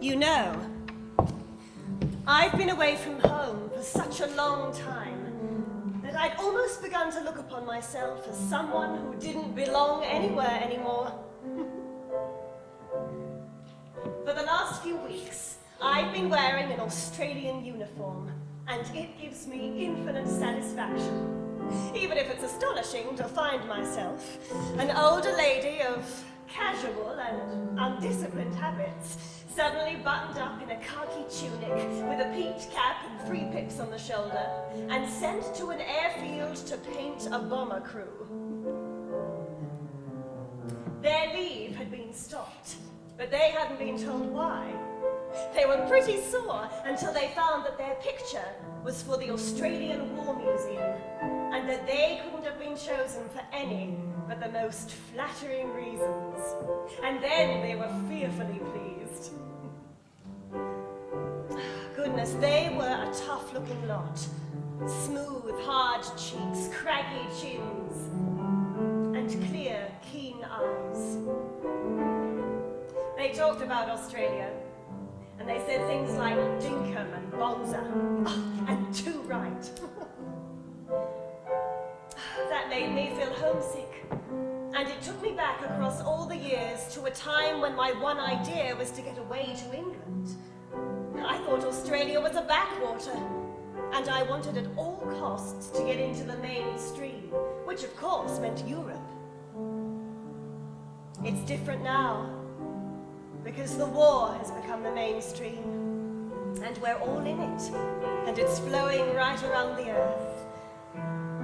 You know, I've been away from home for such a long time that I'd almost begun to look upon myself as someone who didn't belong anywhere anymore. For the last few weeks, I've been wearing an Australian uniform, and it gives me infinite satisfaction. Even if it's astonishing to find myself, an older lady of casual and undisciplined habits, suddenly buttoned up in a khaki tunic with a peaked cap and 3 pips on the shoulder, and sent to an airfield to paint a bomber crew. Their leave had been stopped, but they hadn't been told why. They were pretty sore until they found that their picture was for the Australian War Museum, and that they couldn't have been chosen for any but the most flattering reasons. And then they were fearfully pleased. Goodness, they were a tough-looking lot. Smooth, hard cheeks, craggy chins, and clear, keen eyes. They talked about Australia, and they said things like dinkum and bonza, and too right. That made me feel homesick, and it took me back across all the years to a time when my one idea was to get away to England. I thought Australia was a backwater, and I wanted at all costs to get into the mainstream, which of course meant Europe. It's different now, because the war has become the mainstream, and we're all in it, and it's flowing right around the earth.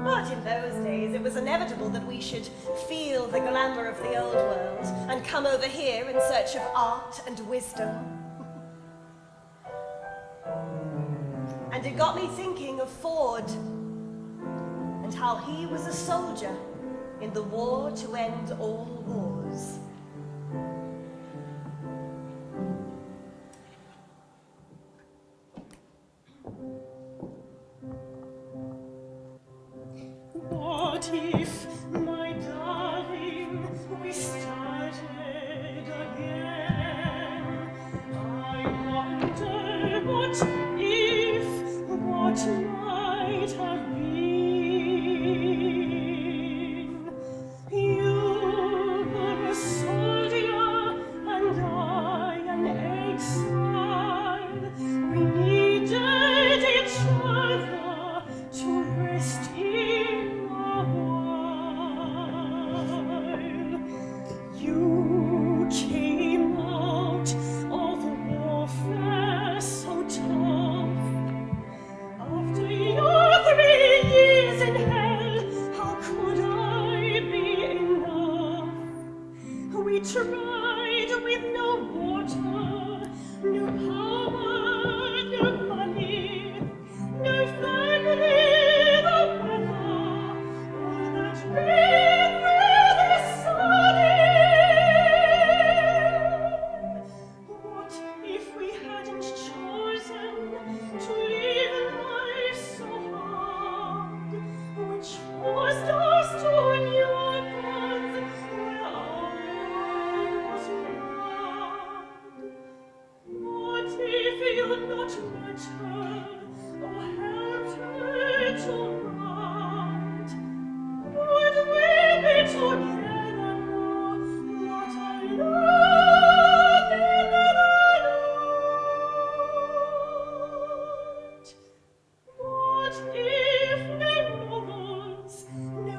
But in those days, it was inevitable that we should feel the glamour of the old world and come over here in search of art and wisdom. And it got me thinking of Ford and how he was a soldier in the war to end all wars. What if, my darling, we started again? I wonder what if, what might have been. You were a soldier and I an exile. We needed each other to rest in a while. You came out of warfare so tough. After your 3 years in hell, how could I be enough? We tried with no water, no power, no money, no family, the weather, all that rain really sunny. What if we hadn't chosen to live life so hard, which forced us to new paths where I was mad? What if you'd not met her, or helped her to write? Would we be together now? What a love in the night! What if no novels, no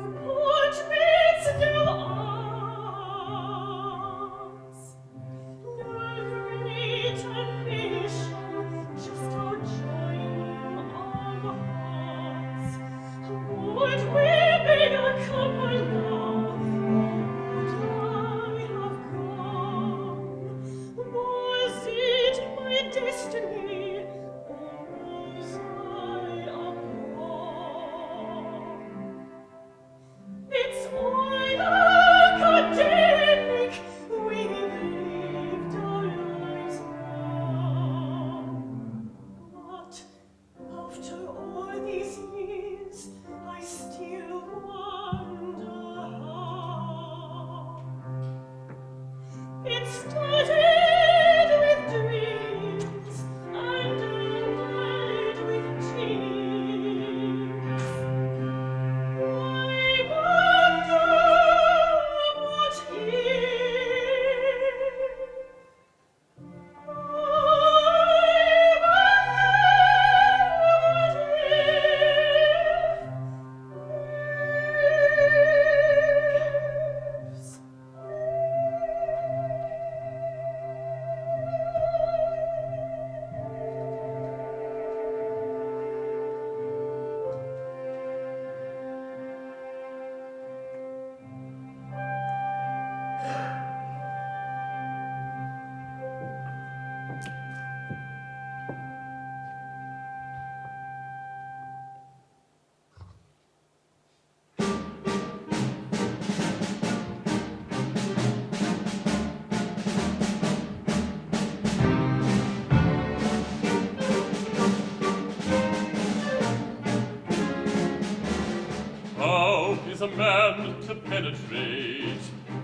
How is a man to penetrate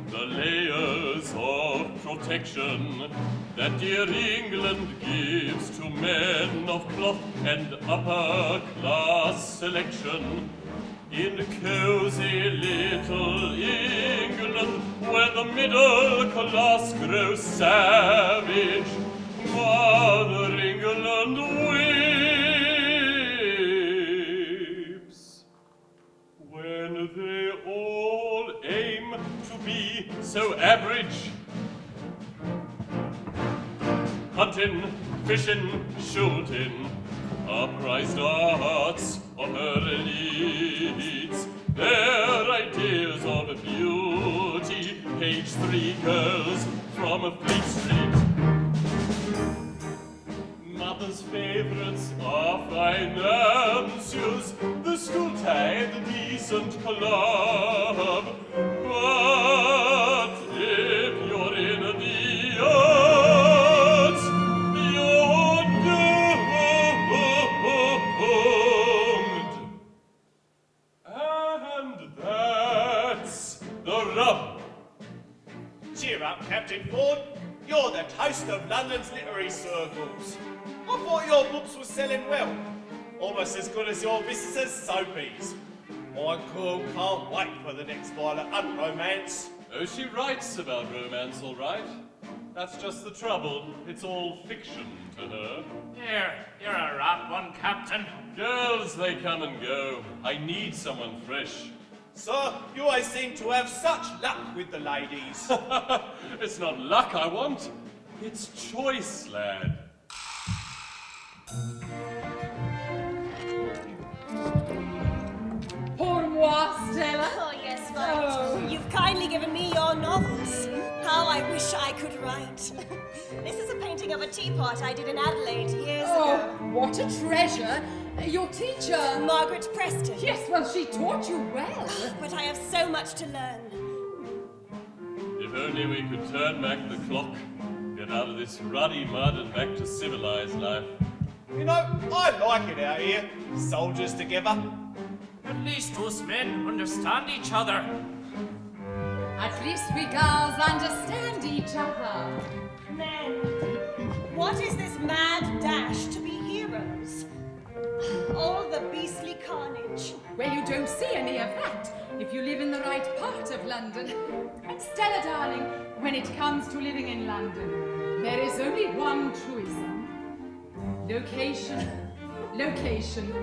the layers of protection that dear England gives to men of cloth and upper-class selection? In cozy little England, where the middle class grows savage, Mother England weeps. When they all aim to be so average, hunting, fishing, shooting are prized arts of her elites. Their ideas of beauty, page 3 girls from a Fleet Street. Mother's favorites are financiers, the school tie, the decent club. But if you're in the arts, you're doomed. And that's the rub. Cheer up, Captain Ford. You're the toast of London's literary circles. I thought your books were selling well. Almost as good as your visitors' soapies. My girl can't wait for the next Violet Hunt romance. Oh, she writes about romance, all right. That's just the trouble. It's all fiction to her. You're a rough one, Captain. Girls, they come and go. I need someone fresh. Sir, you always seem to have such luck with the ladies. It's not luck I want. It's choice, lad. Pour moi, Stella. Oh, yes, right. You've kindly given me your novels. How I wish I could write. This is a painting of a teapot I did in Adelaide years ago. What a treasure. Your teacher... Margaret Preston. Yes, well, she taught you well. But I have so much to learn. If only we could turn back the clock, get out of this ruddy mud and back to civilized life. You know, I like it out here, soldiers together. At least us men understand each other. At least we girls understand each other. Men, what is this mad dash to be heroes? All the beastly carnage. Well, you don't see any of that if you live in the right part of London. And Stella, darling, when it comes to living in London, there is only one truism. Location. Location.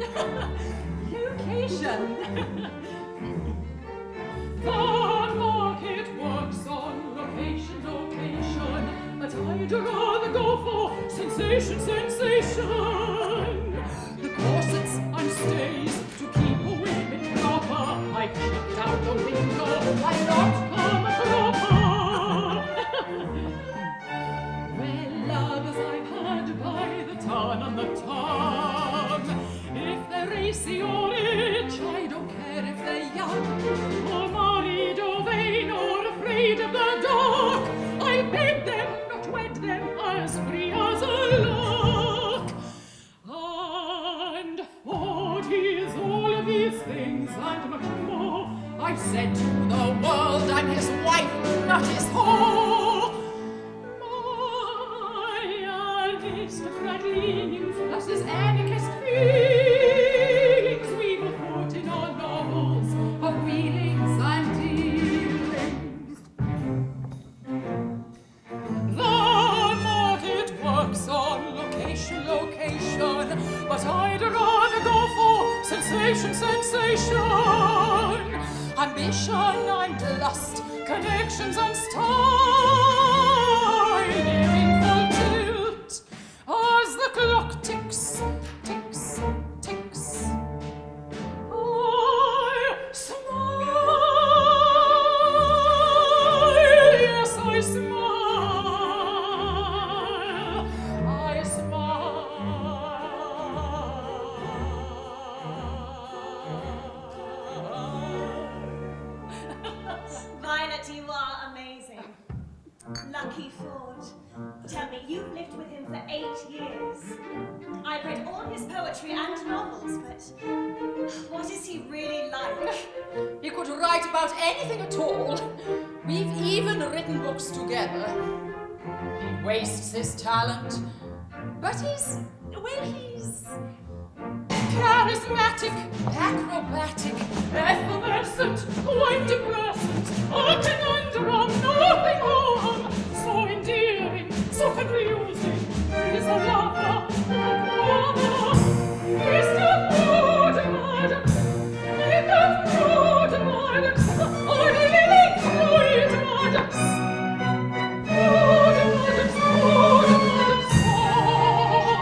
Location. The market works on location, location, but I'd rather go for sensation, sensation. The corsets and stays to keep a women proper. I kicked out the window, why not come proper? Well, lovers I've had by the ton and the ton. If they're racy or rich, I don't care if they're young, or married or vain, or afraid of the dark. I'll beg them, not wed them, as free as a lark. And Ford is all of these things and much more. I've said to the world I'm his wife, not his whore. My aristocrat leanings plus his anarchist feelings we will put in our novels of wheelings and dealings. The market works on location, location, but I'd rather go for sensation, sensation. Ambition and lust, connections and style, giving full tilt as the clock ticks, ticks, ticks. I smile, yes, I smile, I smile. Violet, you are amazing. Lucky Ford. write about anything at all. We've even written books together. He wastes his talent, but he's charismatic, acrobatic, Effervescent, quite depressant, a conundrum, nothing harm, so endearing, so confusing. He's a lover, like mama. Mr. Ford Madox, Mr. Ford Madox, oh, Lily Ford Madox. Ford Madox, Ford Madox,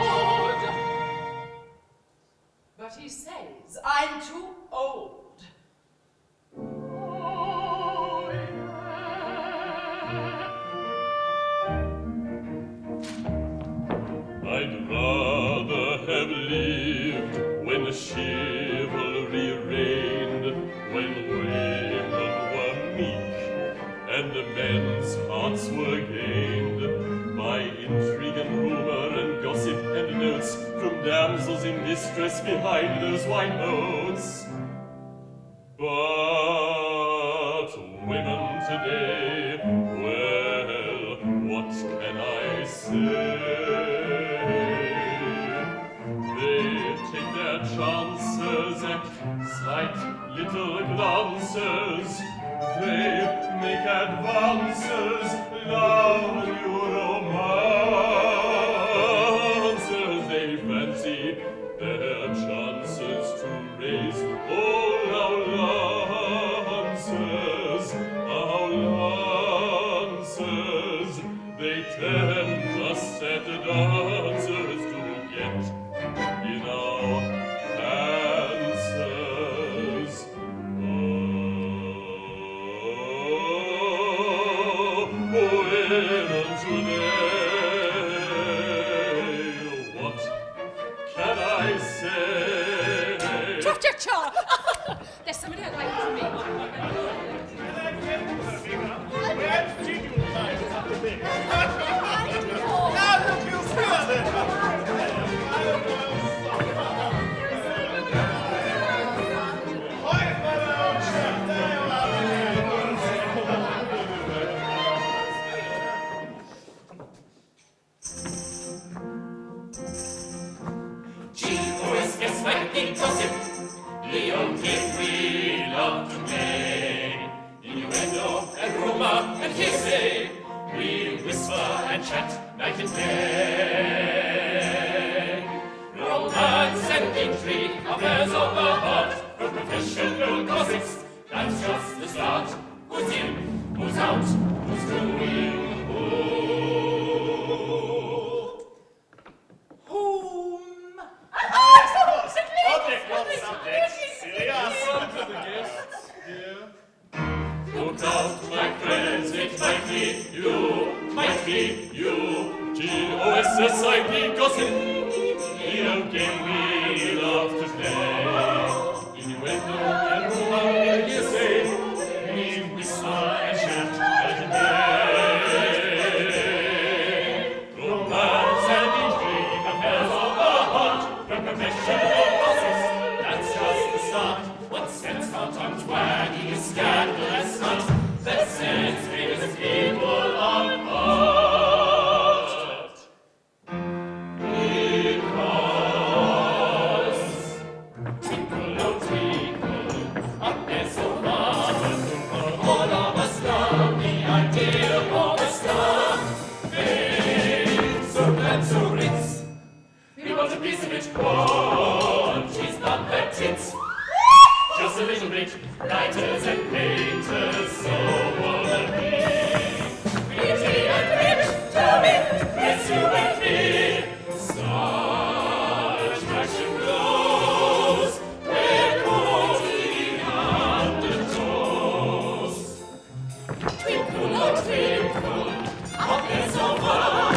Ford. But he says I'm too old. Oh, I'd rather have lived when chivalry reigned, when women were meek, and men's hearts were gained by intrigue and rumor and gossip and notes from damsels in distress behind those white moats. But women today, well, what can I say? They take their chances at slight little glances. They make advances, love new romances. They fancy their chances to raise all our lances, our lances. They tempt us at dances to get in our dances. Women today, what can I say? Cha-cha-cha! There's somebody I'd like to meet. G.O.S.S. Viking gossip, Leo King we love to play. Innuendo and rumor and hearsay, we whisper and chat night and day. Romance and intrigue, affairs of the heart, for professional gossips, that's just the start. Who's in, who's out, who's doing who? Look out, my friends, it might be you. G.O.S.S.I.P. gossip, Leo game we love to play. Innuendo and rumor and hearsay, we whisper and chat night and day. Romance and intrigue, affairs of the heart, from professional gossips, that's just the start. What sends our tongues wagging is scandalous not that sends famous people on art. Because twinkle, oh twinkle, up there so far, all of us love the idea of a star. Fame, so glad, so ritz, we want a piece of it, oh, she's not that tits. Just a little bit, writers and painters, so wanna be. Beauty and rich, tell me, yes you and me. Such passion glows, we're caught in undertows. Twinkle, oh twinkle, up there so far,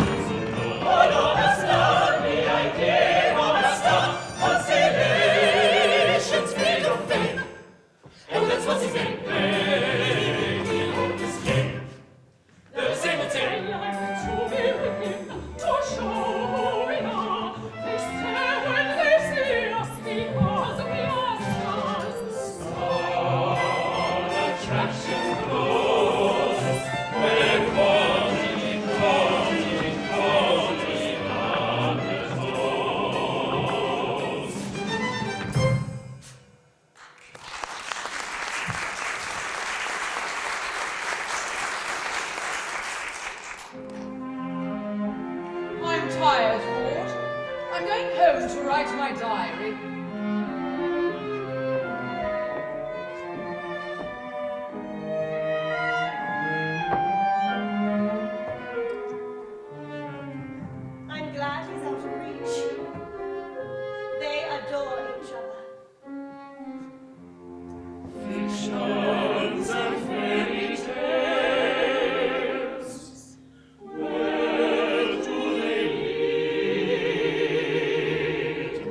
all of us love the idea of a star. Constellations made of fame. Oh, that's what's his name. Hey, oh, his name. The same old same. To be with him, to show we are. They stare when they see us because we are stars. Stars I'm tired, Ford. I'm going home to write my diary. I'm glad he's out of reach. They adore each other. Fictions and fairy tales, where do they lead?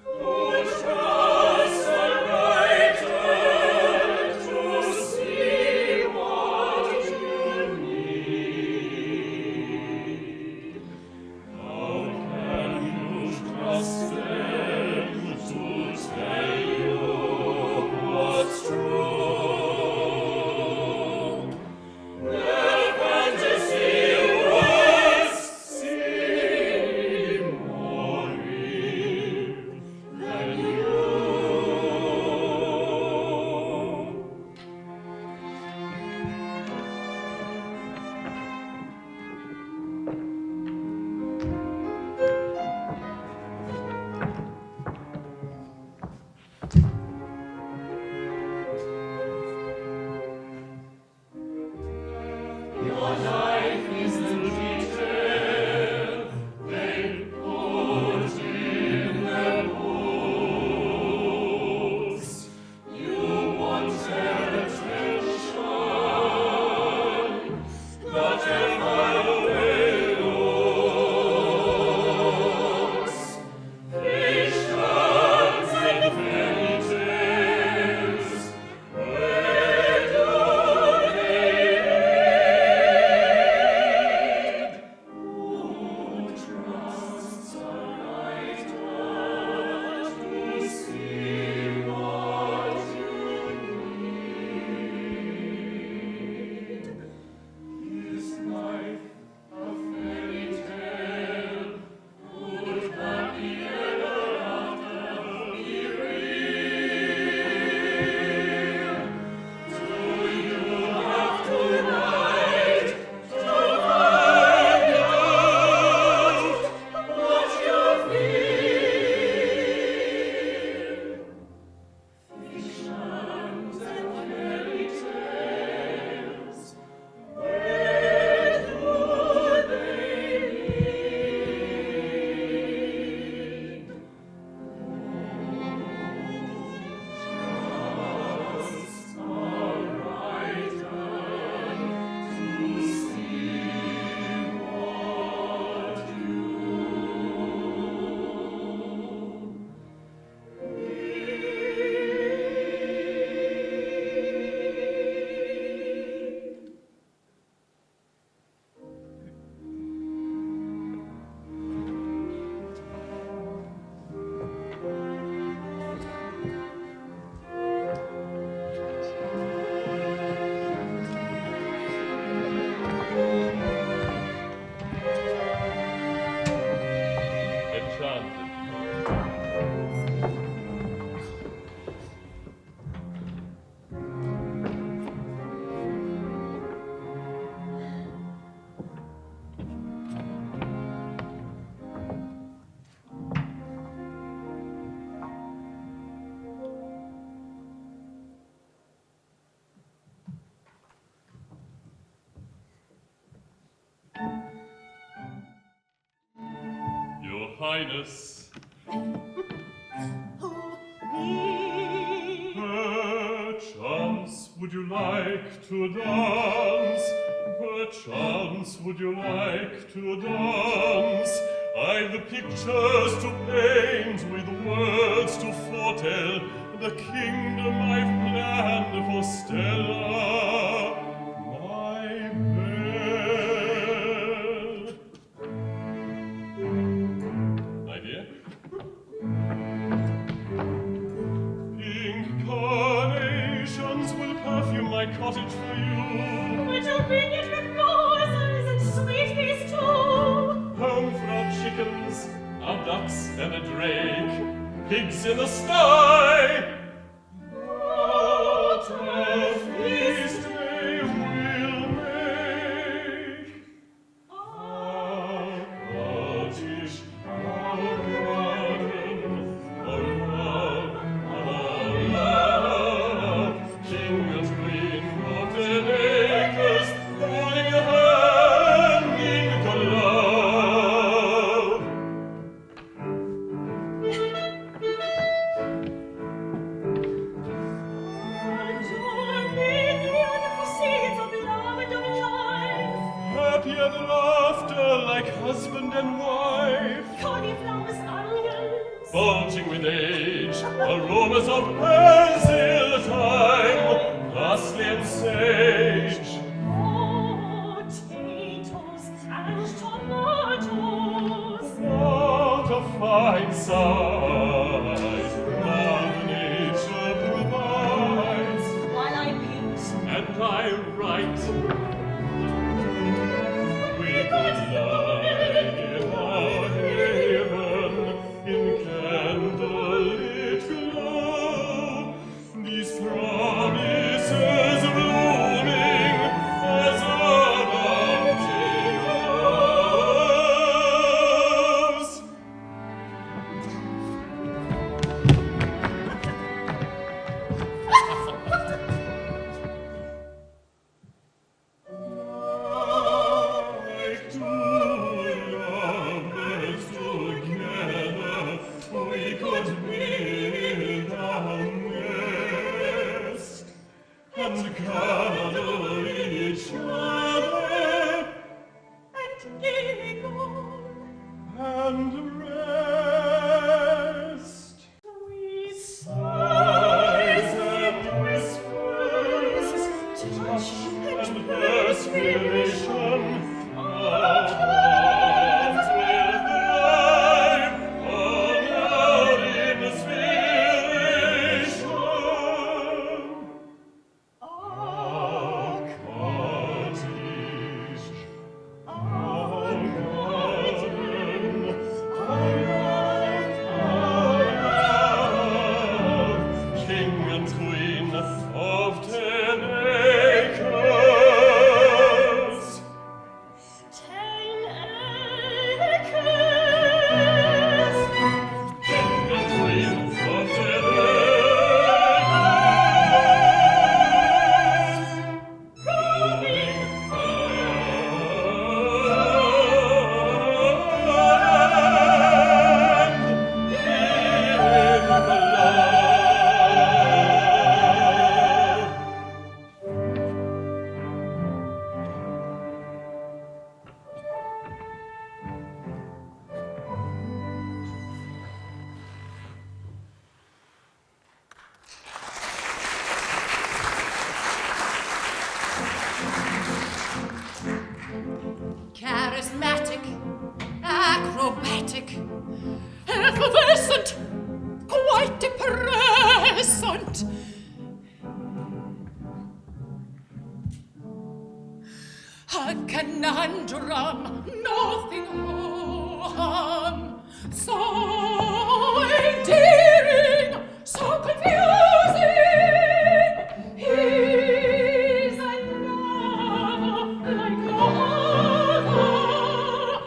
Who trusts a writer to see what you need? How can you trust them to tell you what's true? Their fantasy words seem more real than you. Your life is the detail they put in their books. You want their attention, whatever way looks. Fictions and fairy tales, where do they lead? Who trusts a writer to see what you need? Is life a fairy tale? Would happy ever after be real? Do you have to write to find out what you feel? Fictions and fairy tales, where do they lead? Trust a writer to see what you Enchanted. Your Highness, Who, me? perchance would you like to dance? Perchance would you like to dance? I've the pictures to paint, with words to foretell the kingdom I've planned for Stella, my belle. My dear? Pink carnations will perfume my my cottage for you. Would you bring it with roses and sweet peas too? Home for our chickens, our ducks and a drake, pigs in the sty. What a feast they will make! Our cottage, our garden, our love, king and queen of 10 acres, holding a hand in love. Happy ever after, like husband and wife, Cauliflowers, onions, bulging with age, aromas of basil thyme, parsley and sage. potatoes and tomatoes. What a fine sight Mother Nature provides, While I muse, and I write. We could lie in our haven in candlelit glow, these promises blooming as a bounty grows. Like two lovers together, we could build our nest and cuddle each other and giggle, and rest. we Sighs and whispers, touch and perspiration, our hearts will thrive on our inspiration. Our cottage, our garden, our love, king and queen of 10 acres. 10 acres. King and queen of 10 Charismatic, acrobatic, effervescent, quite depressant. A conundrum, nothing harm, so endearing, so confusing. He's a lover like no other.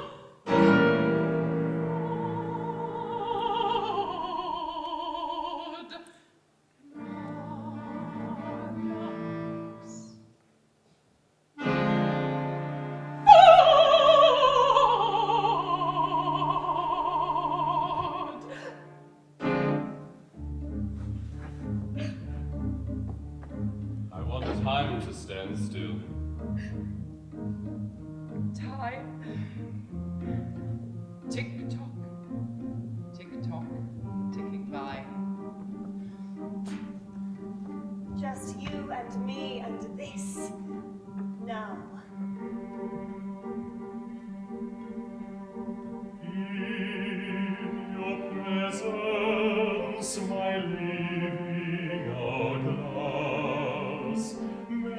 I want time to stand still. Time. Tick-tock, tick-tock, ticking by. Just you and me and this. Now. In your presence, my living hourglass, may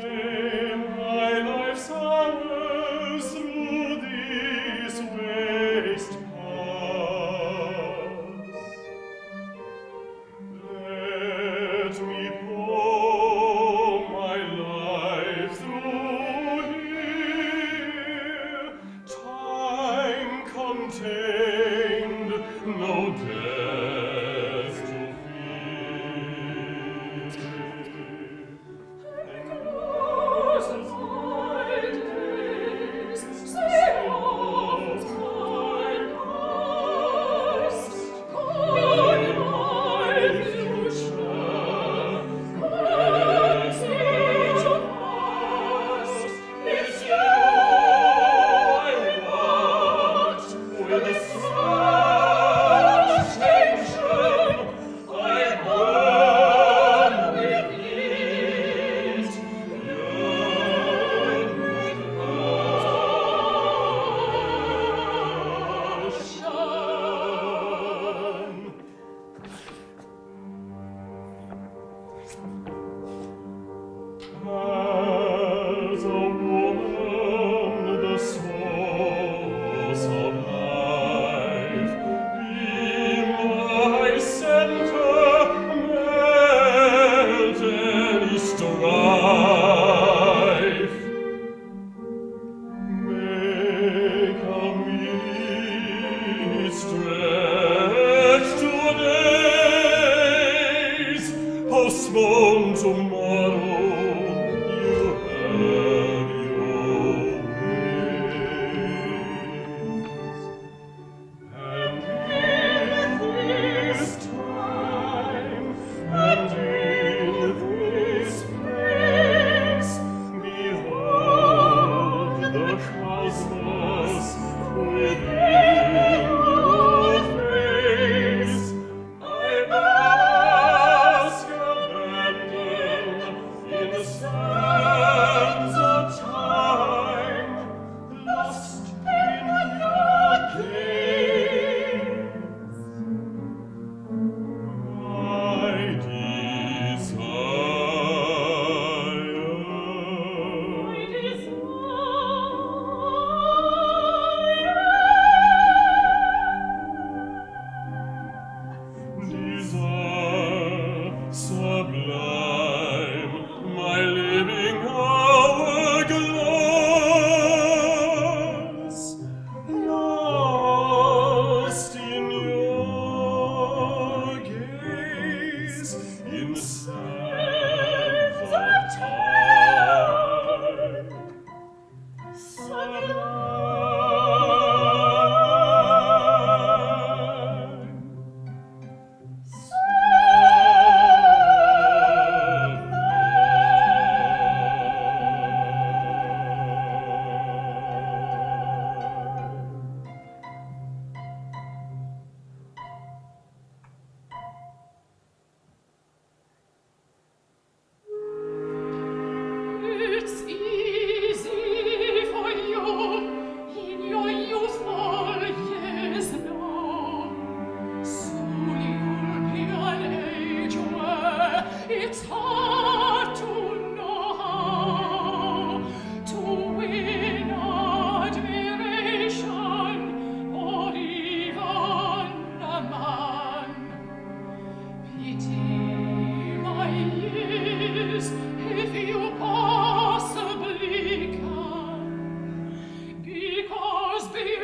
if you possibly can, because beauty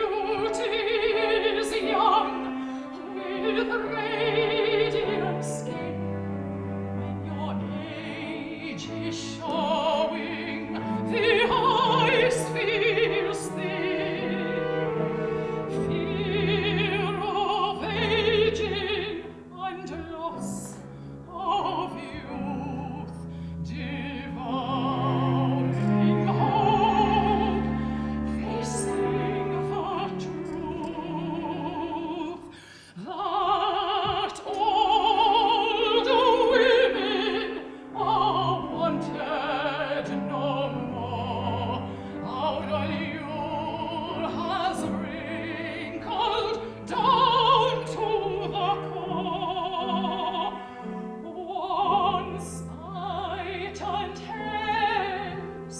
is young with radiant skin. When your age is showing, the eyes feel thin. Fear of aging and loss of youth, devouring hope, facing the truth that old women are wanted no more. Our allure has wrinkled down to the core. Once I turned heads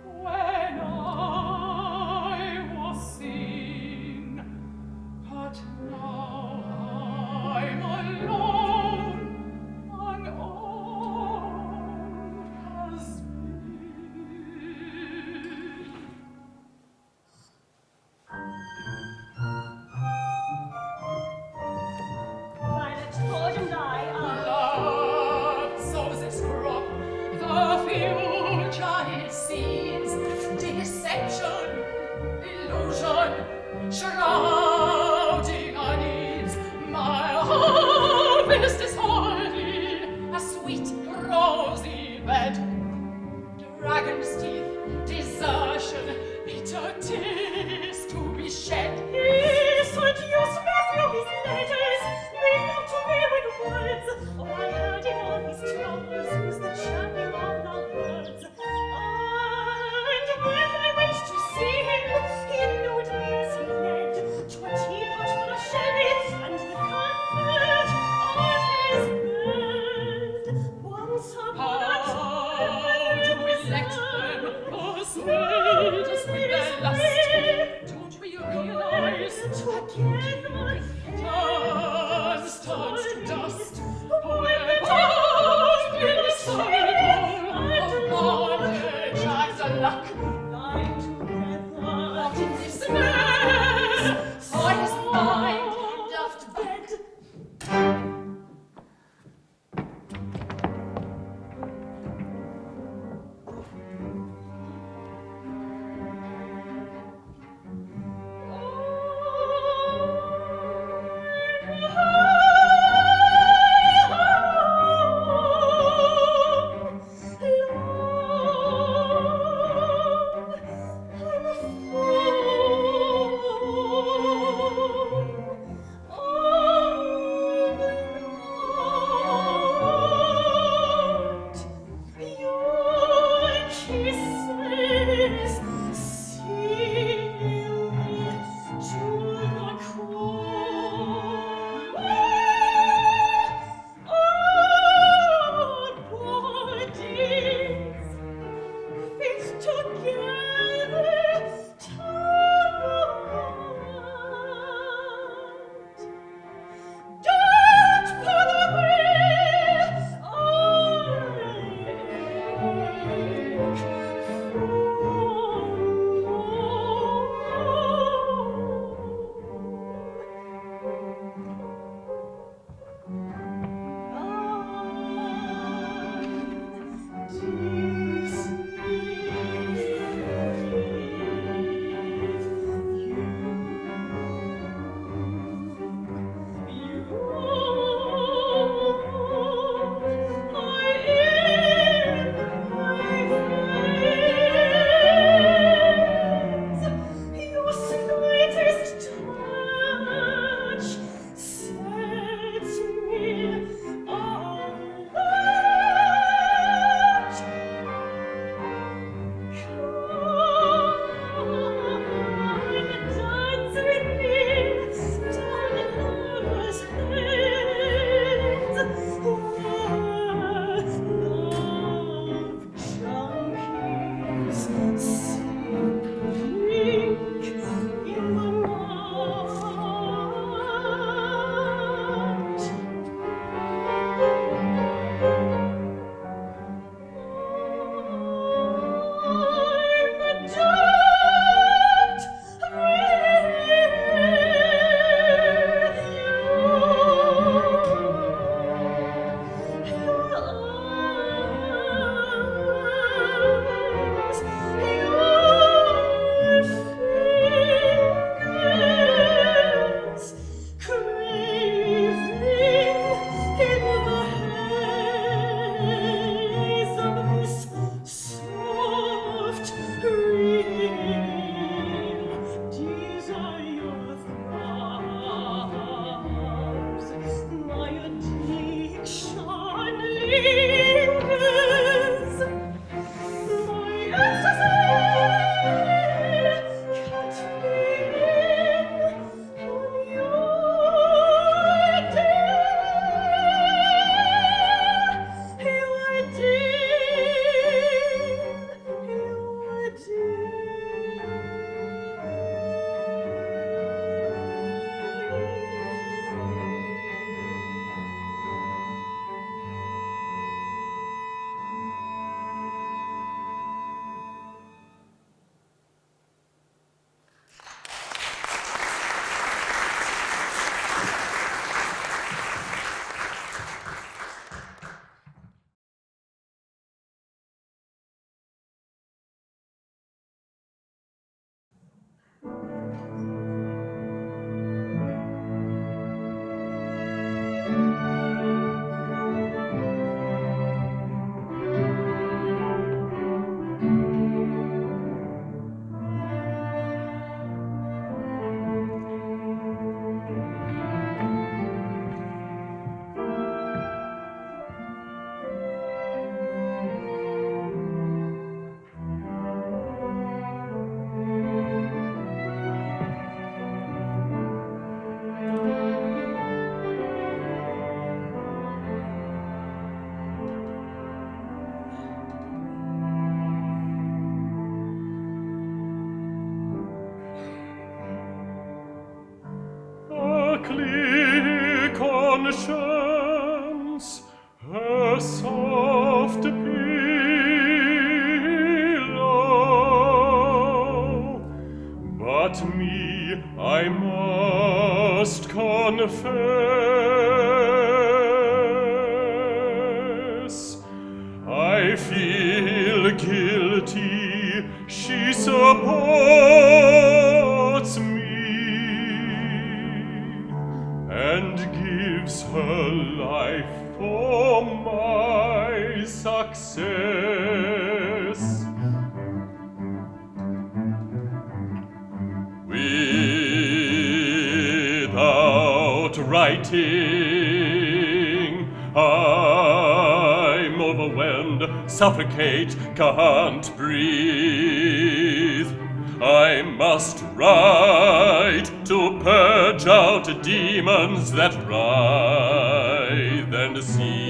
when I was seen, but now I'm alone and all has been. Violet, Ford and I are... Love sows its crop, the future it sees, deception, illusion, shrouding our needs. My harvest is hardy, a sweet rosy bed. Dragon's teeth, desertion, bitter tears to be shed. He seduced me through his letters, made love to me with words. Oh, I heard in all his troubles was the chirping of lovebirds. And when I went to see him, he lured me as he led to a teapot full of sherry and the comfort of his bed. Once upon a time, How do we let them persuade us with their lust? Don't we realize together turns to dust? We're both in the cycle of bondage as a luck. lying together. What in this mess? For his mind doth bed. Clear conscience, her soft pillow, but me I must confess, I feel guilty, she supports me and gives her life for my success. Without writing, I'm overwhelmed, suffocate, can't breathe. I must write to purge out demons that writhe and seethe.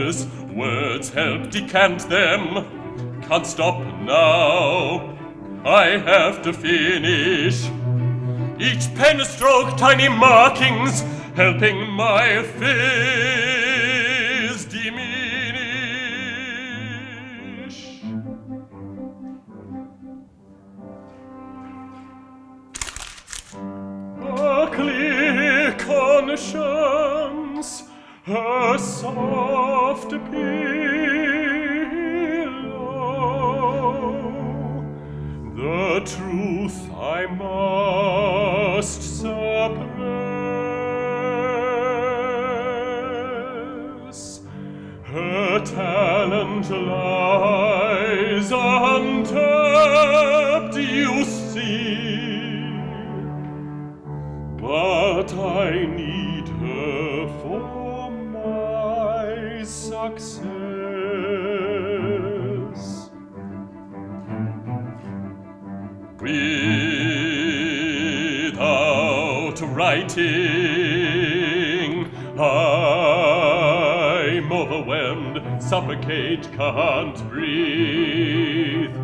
Yes, words help decant them. Can't stop now. I have to finish. Each pen stroke, tiny markings, helping my fears diminish. A clear conscience, a soft pillow, the truth I must suppress. Her talent lies untapped, you see, but I need her for my success. Without writing, I'm overwhelmed, suffocate, can't breathe.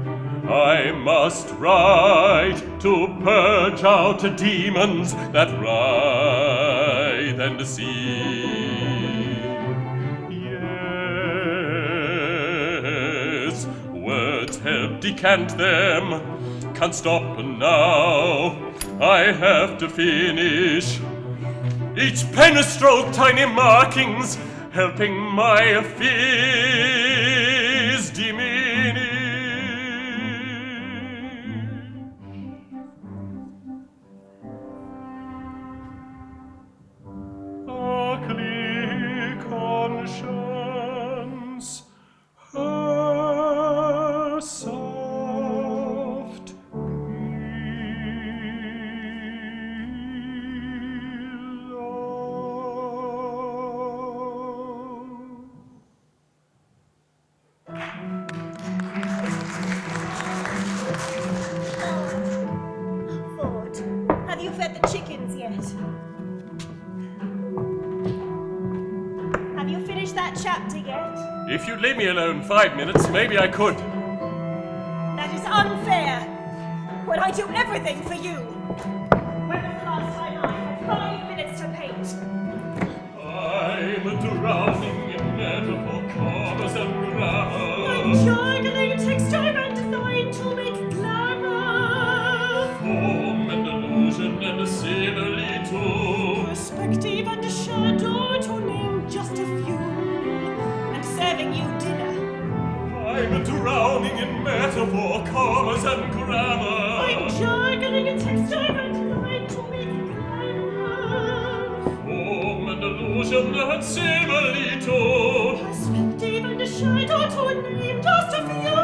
I must write to purge out demons that writhe and seethe. Yes, words help decant them. Can't stop now. I have to finish. Each pen a stroke, tiny markings, helping my fears diminish. A clear conscience, a soft Ford, have you fed the chickens yet? Have you finished that chapter yet? If you'd leave me alone 5 minutes, maybe I could. That is unfair. When I do everything for you. When was the last time I had 5 minutes to paint? I'm drowning in metaphor, commas and grammar. I'm juggling textile and design to make glamour. Form and illusion and simile too. Perspective and shadow, to name just a few. And serving you dinner. I'm drowning in metaphor, commas and grammar. I'm jargoning in text, I'm trying to make it clever. Form and allusion and simile too. Perspective and a shadow to a name, just a few.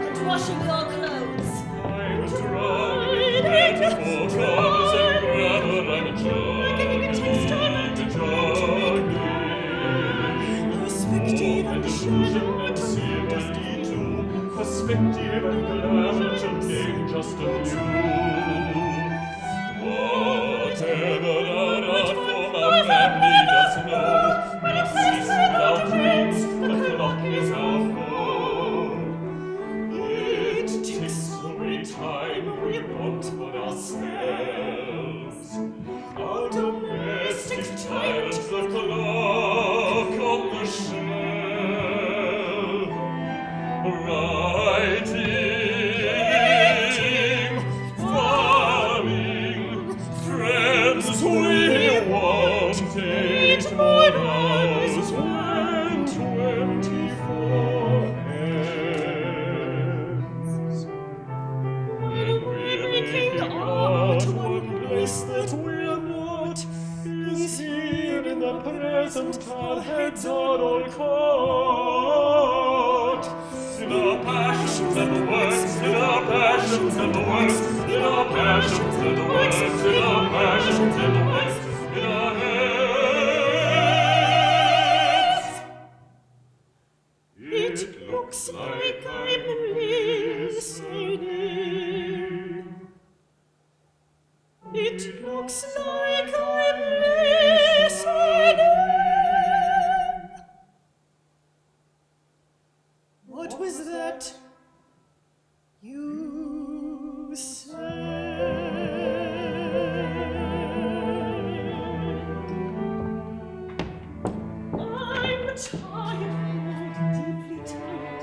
And washing your clothes. I'm drowning in metaphor, commas and grammar. I'm jargoning in text, I'm jargoning. Perspective and a shadow And simile too. Perspective and glamour to name just a few. Whatever our art form our family does know, when it ceases without dreams, the clock is our foe. It ticks away time we want for ourselves. Our domestic tyrant, the clock on the shelf. Writing, farming, friends we want 8 more hours when 24 ends. When we're making art, one place that we're not is here in the present. Our heads are all caught in our passions and the works, in our passions and the works, in our passions and the works, in our passions and the works, in our heads. It looks like I'm listening. It looks like I'm listening. What was that you said? I'm tired, deeply tired.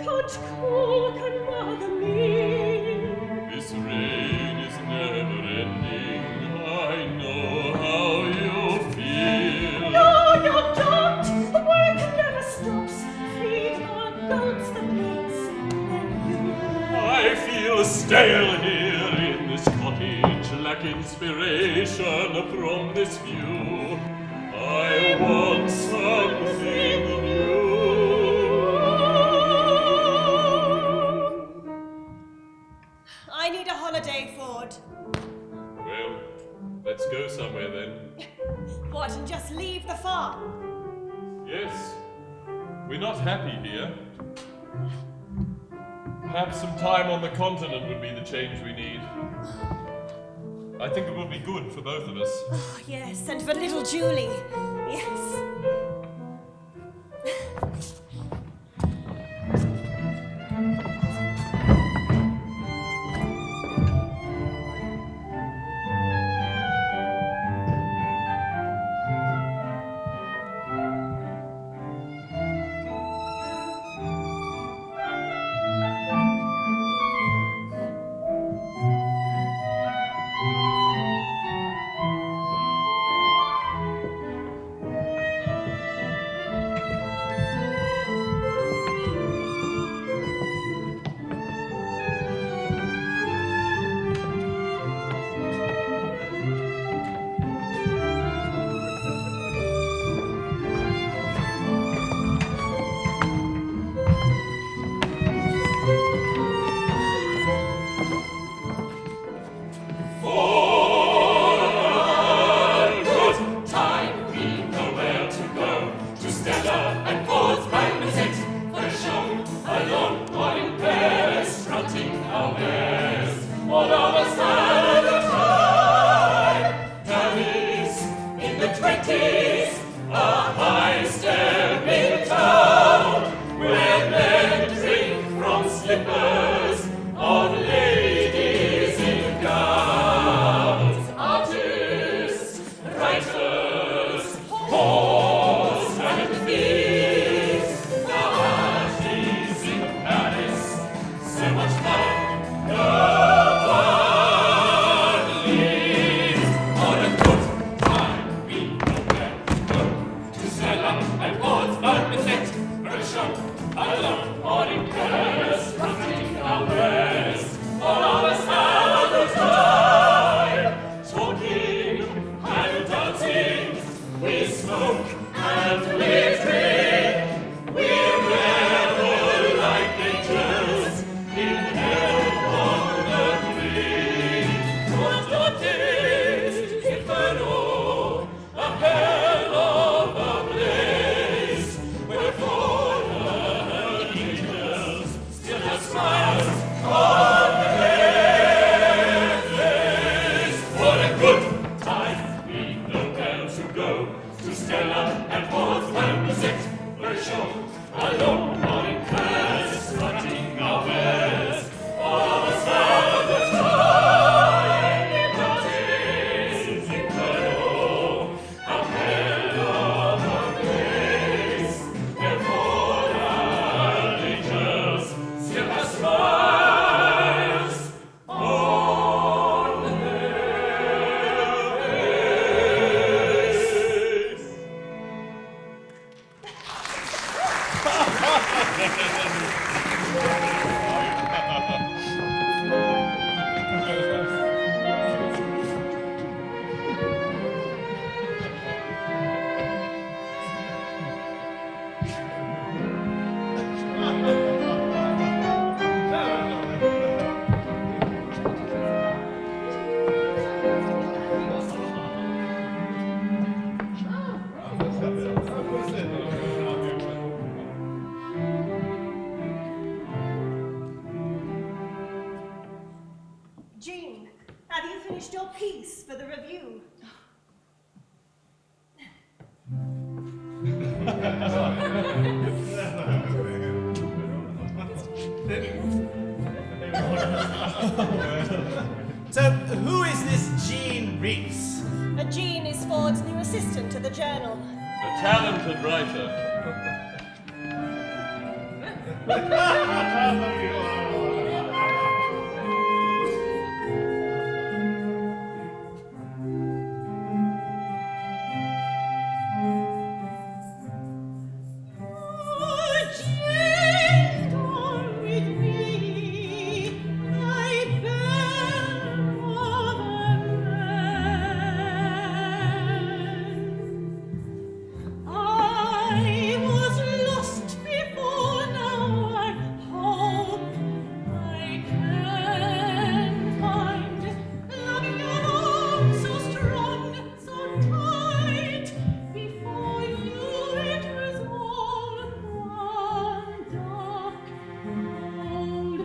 Can't cook another meal. This rain is never ending. I know how you feel. No, you don't. The work never stops. Feed our goats the pigs, and you. I feel stale here in this cottage, lack inspiration from this view. I want something new. I need a holiday, Ford. Well, let's go somewhere then. What, and just leave the farm? Yes. We're not happy here. Perhaps some time on the continent would be the change we need. I think it would be good for both of us. Oh, yes, and for little Julie. Yes. Jean, have you finished your piece for the review? So, who is this Jean Rhys? Jean is Ford's new assistant to the journal. A talented writer. I was lost before, now I hope I can find loving your arms so strong, so tight. Before you it was all one dark, cold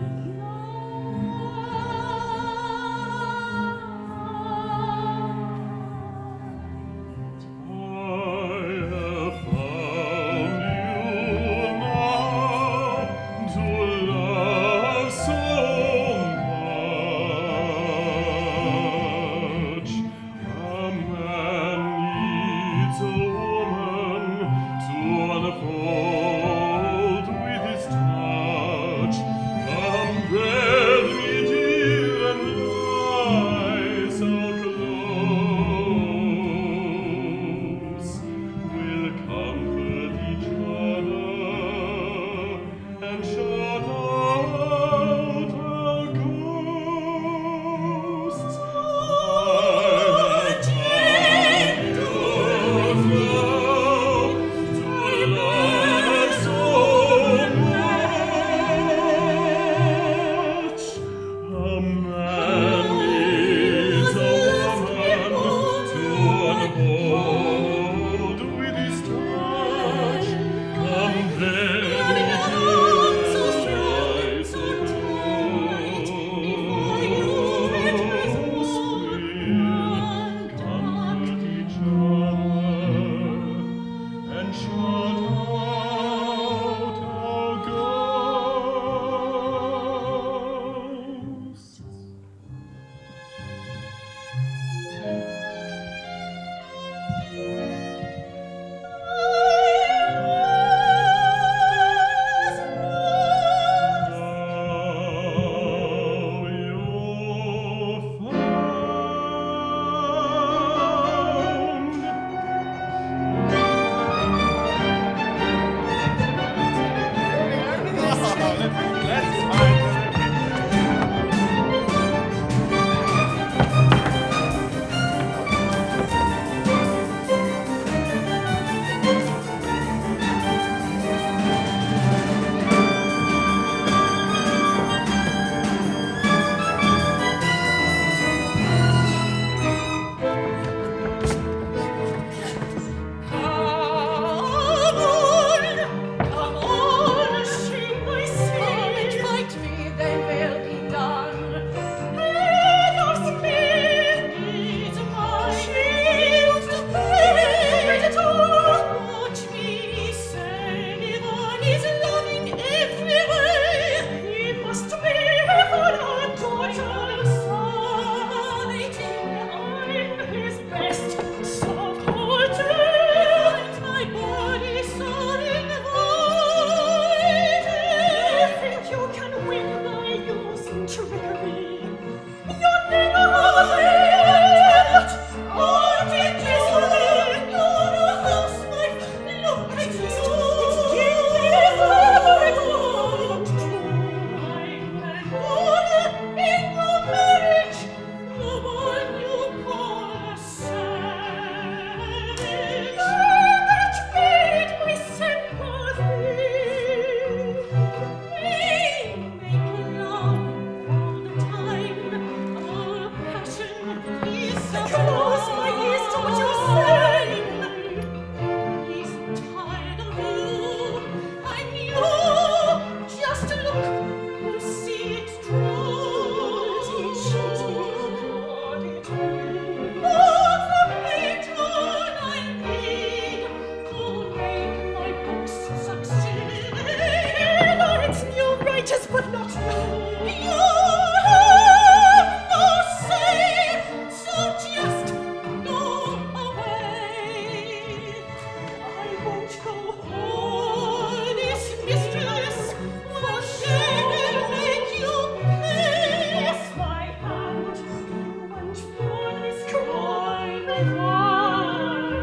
won't go on, this mistress, for shame will make you pay. Kiss my hand, you won't for this crime reward.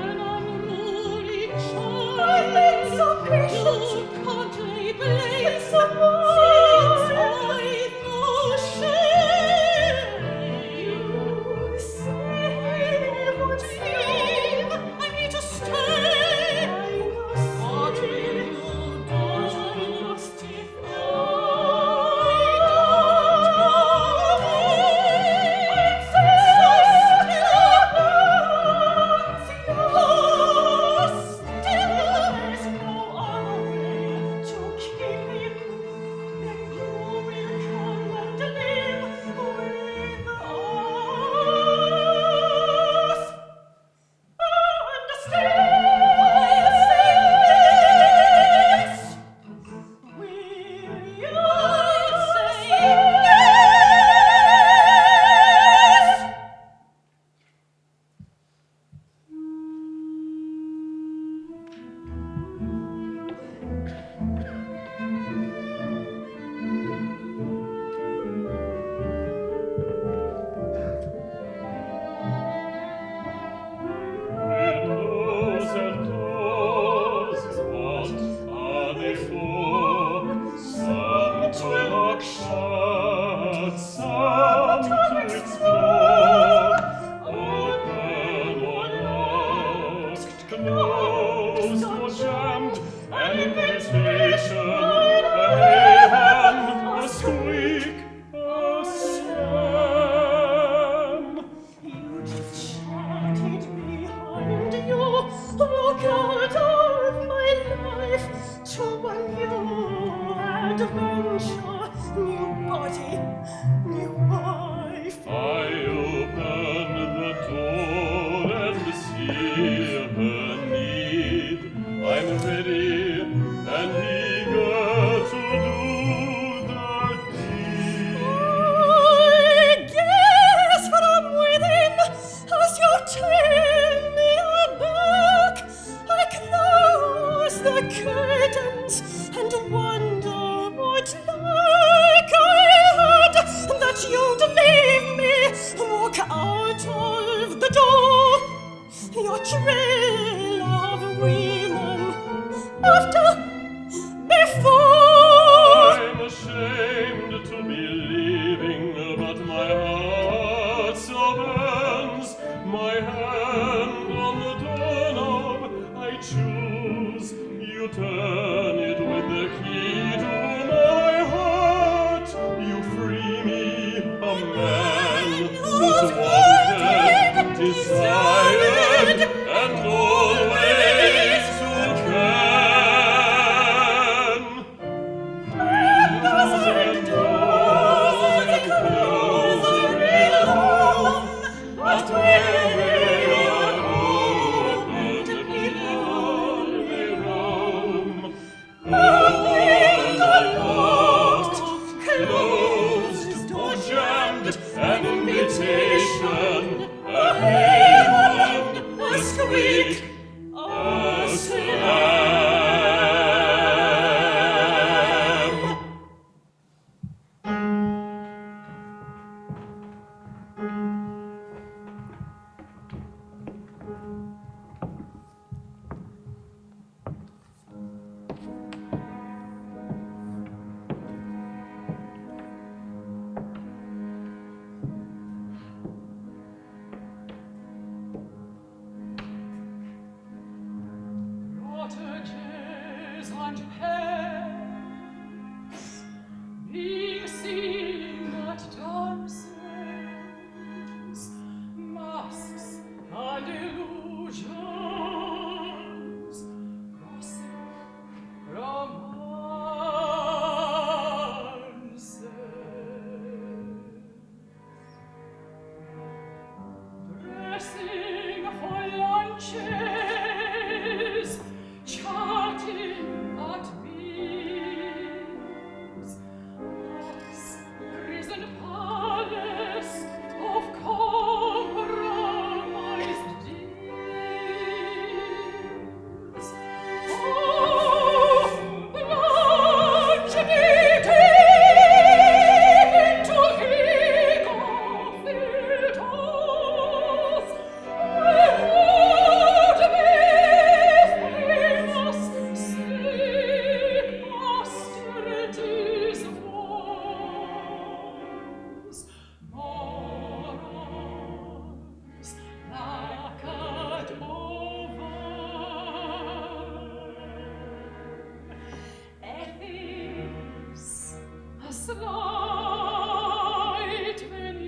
An unruly child, I've been so patient, you can't lay blame some more. I've no shame. You say what leave, I need to stay. What will you do? Justify. slight beneath.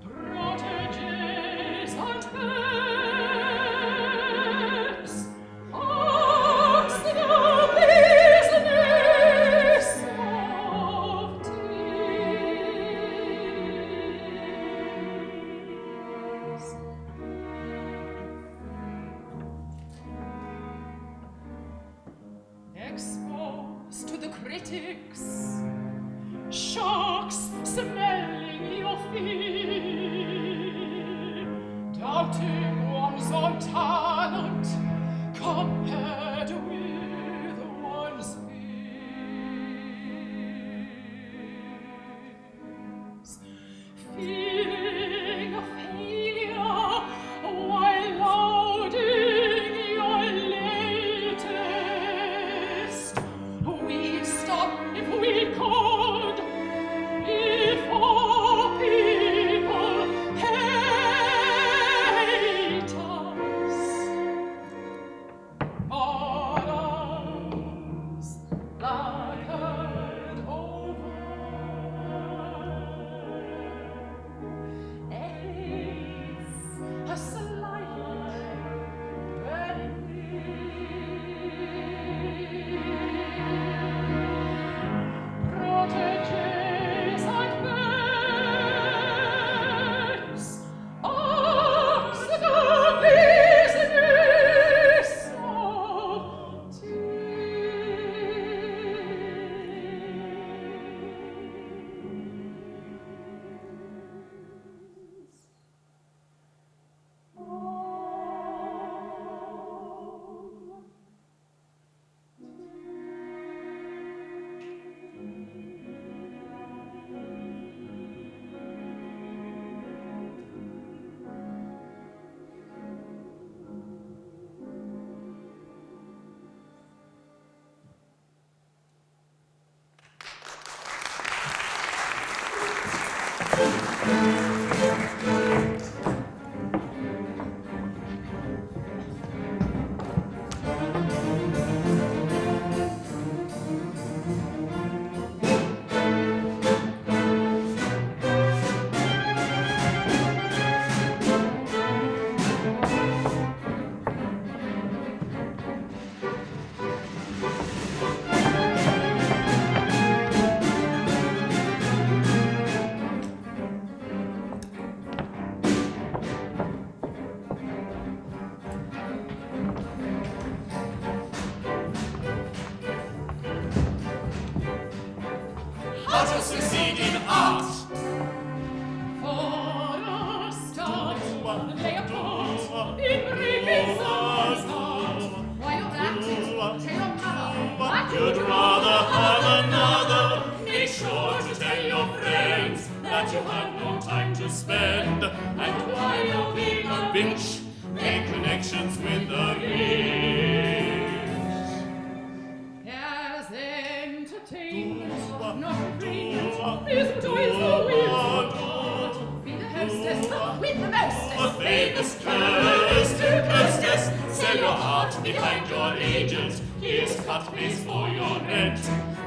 Proteges and helps, ask the business of tears. Exposed to the critics, sharks smelling your fear, doubting one's own talent compared with one's peers, feeling a failure while lauding your latest. We'd stop if we could, before people hate us. Models lacquered over, aids a slight proteges and bends, ask the business of How to succeed in art. For a start, lay a plot in breaking someone's heart. While you're at it, tell your mother what You'd rather have another. Make sure to tell your friends that you have no time to spend. And while you're being a bitch, make connections with the rich. as entertainment, not refrainment, is joys the will. Be the hostess with the mostest. A famous coast to coasters. Sell your heart behind your agent. Here's cut base for your rent.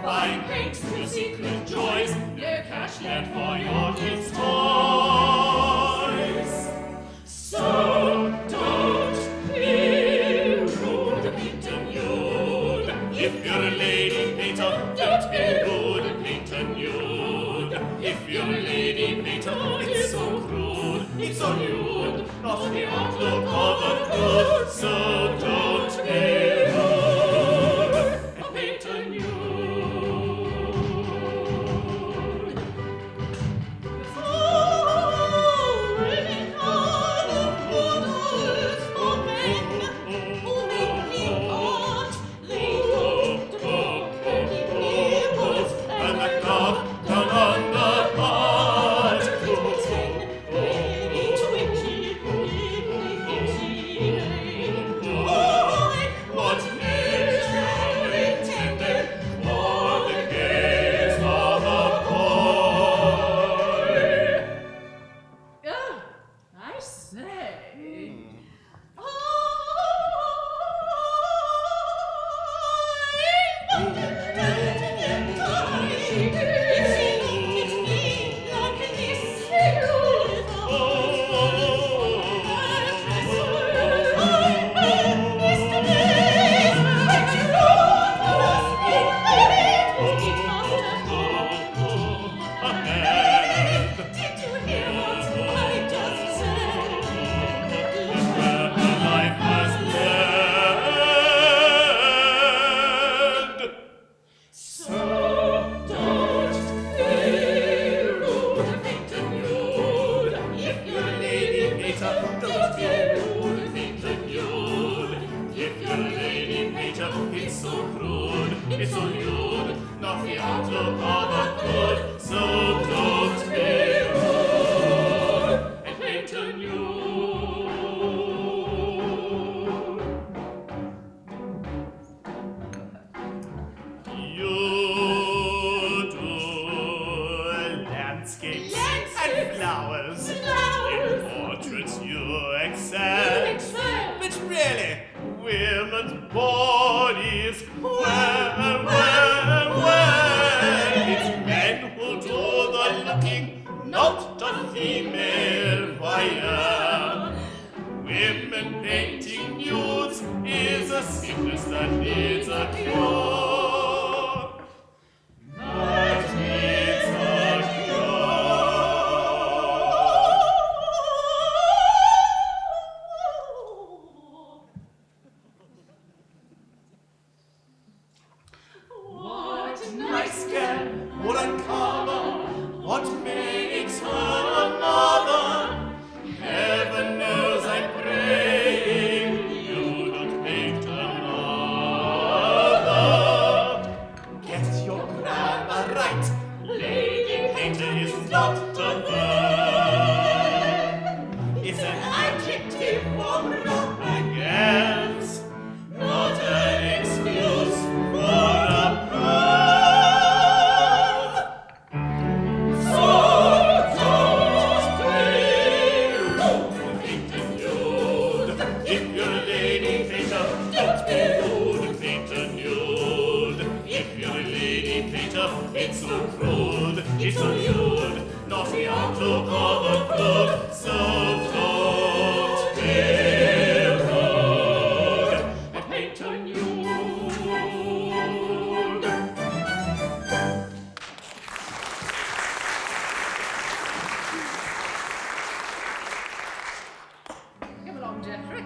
Buying cakes to secret joys. No cash left for your kids' toys. So don't be rude, paint and nude. If you're a lady painter, don't be rude, paint and nude. If you're a lady painter, it's so crude, it's so nude, not the outlook of a prude. So don't be rude, paint and nude. And the cloud down on the heart. Oh, Don't be rude, painter nude. If your lady painter, it's so crude, it's so lewd, not the art of our good. So don't be rude and painter nude. You do landscapes and flowers. In portraits you excel. But really, women's bodies, well, it's men who do the looking, not the female buyer. Women painting nudes is a sickness that needs a cure. That needs a cure. What nice girl, what uncommon, what makes her a mother? Heaven knows I'm praying you don't make another. Get your grammar right, lady painter is not a verb. It's an adjective for propaganda, not an excuse for a verb. So don't be rude, painter nude. If you're a lady painter, don't be rude, painter nude. If you're a lady painter, it's so crude, it's so lewd, not the art of our good. So don't be rude and painter nude. Come along, Geoffrey.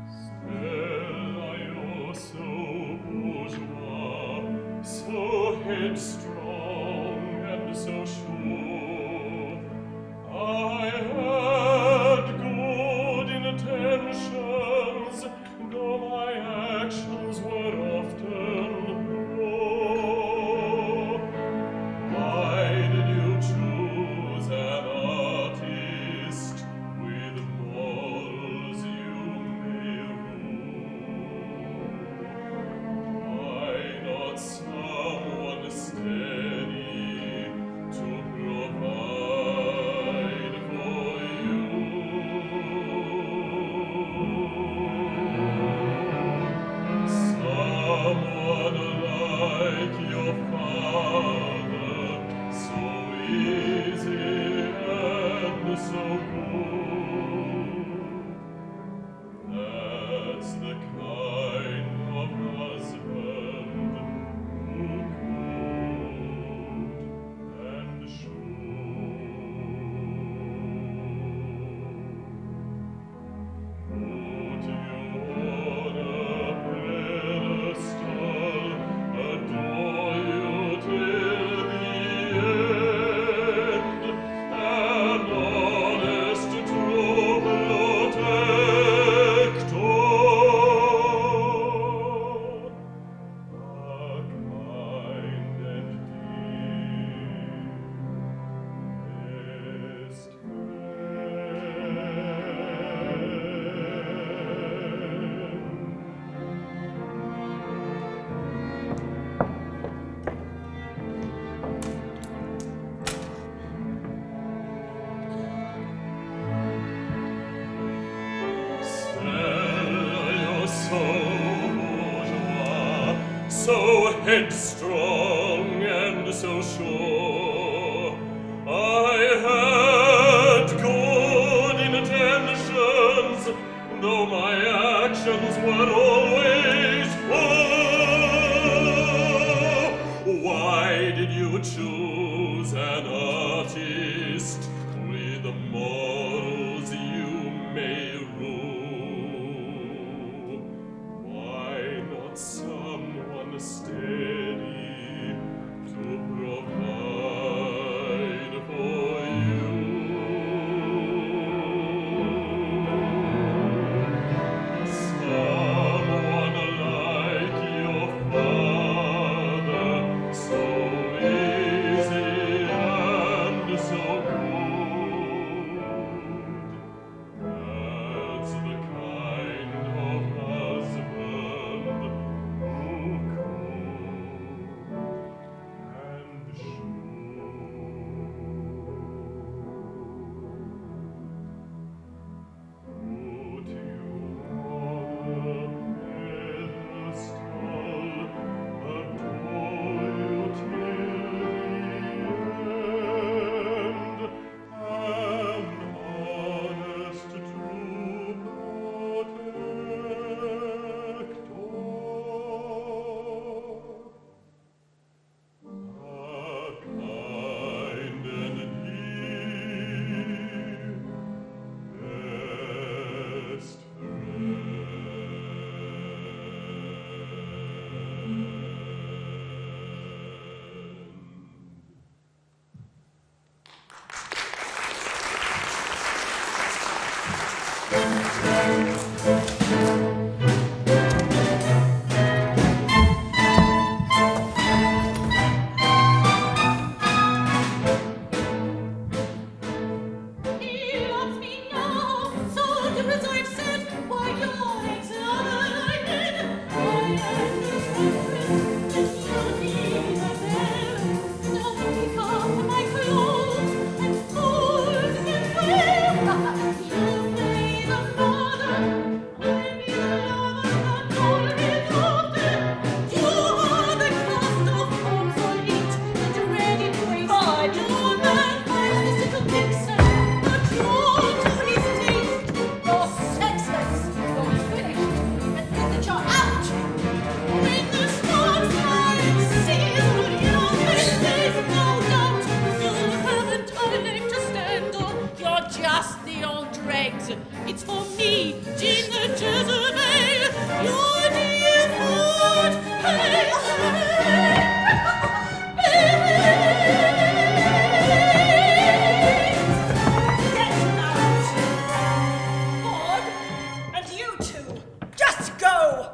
Stella, you're so bourgeois, so headstrong and so sure. I had good intentions, though my actions were often poor. Why did you choose an artist with morals you may rule? Why not someone steady to provide for you? Someone like your father, so easy and so good. That's the kind of husband who could and should put you on a pedestal, adore you till the end, an honest, true protector, a kind and dear best Stella, you're so bourgeois, so headstrong and so sure. I had good intentions, though my actions were always poor. Why did you choose was an artist with the morals you may rule. Why not someone steady to provide for you? Someone like your father, so easy and so good. That's the kind of husband who could and should. Put you on a pedestal, adore you till the end, and honest to protector, a kind and dear best friend. He loves me now, so dear as I've said, why you're excited. I am the husband, and you'll be the bed. Now pick up my clothes and fold them well. You play the father, I'll be the lover, and all is often. You are the cast of obsolete and ready to waste. Your man finds this little vixen, but you're to his taste. You're sexless, you're finished, and think that you're out. When the storm clouds sizzle in your face, there's no doubt you haven't a leg to stand on. You're just the old dregs. It's for me, Jean the Jezebel. You're the Ford. Hey, Get out! Ford, and you two, just go!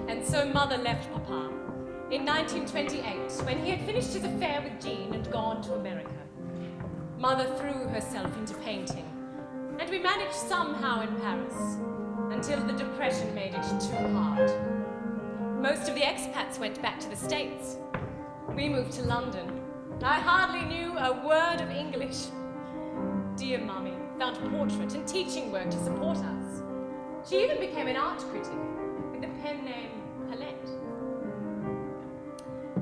And so Mother left Papa in 1928 when he had finished his affair with Jean and gone to America. Mother threw herself into painting, and we managed somehow in Paris until the Depression made it too hard. Most of the expats went back to the States. We moved to London. I hardly knew a word of English. Dear Mummy found portrait and teaching work to support us. She even became an art critic with the pen name Palette.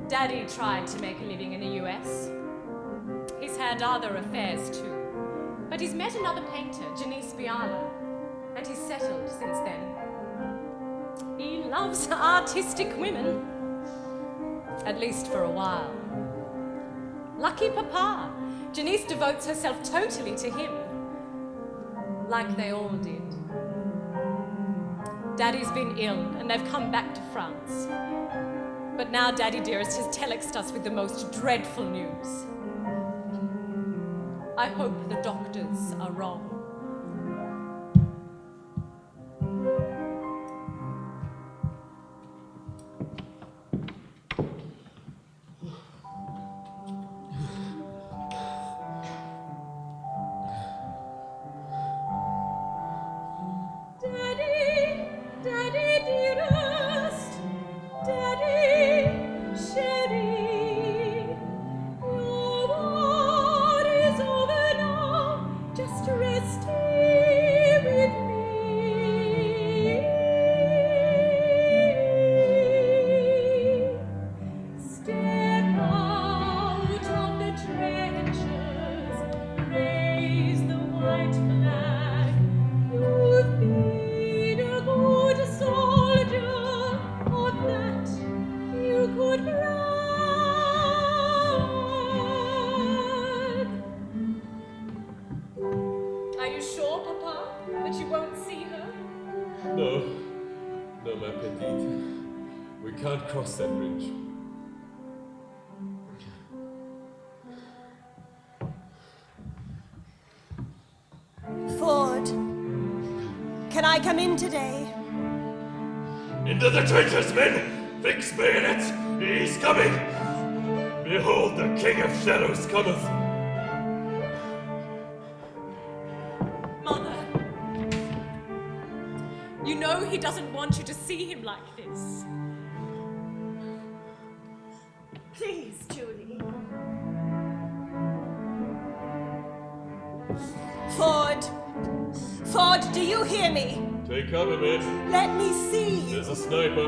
Daddy tried to make a living in the US. He's had other affairs too, but he's met another painter, Janice Biala, and he's settled since then. He loves artistic women, at least for a while. Lucky Papa. Janice devotes herself totally to him. Like they all did. Daddy's been ill and they've come back to France. But now Daddy dearest has telexed us with the most dreadful news. I hope the doctors are wrong. Cross that bridge. Ford, can I come in today? Into the trenches, men! Fix bayonets! He's coming! Behold, the King of Shadows cometh! Mother, you know he doesn't want you to see him like this. Please, Julie. Ford! Ford, do you hear me? Take cover, man. Let me see you. There's a sniper.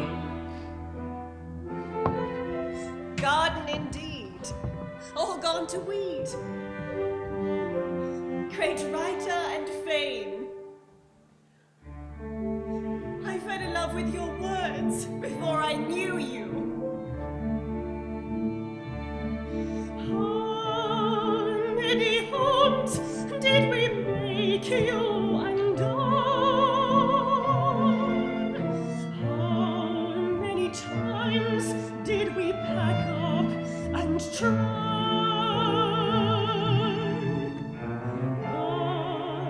Garden indeed. All gone to weed. Great writer and fame. I fell in love with your words before I knew you. Many homes did we make you undone? How many times did we pack up and try?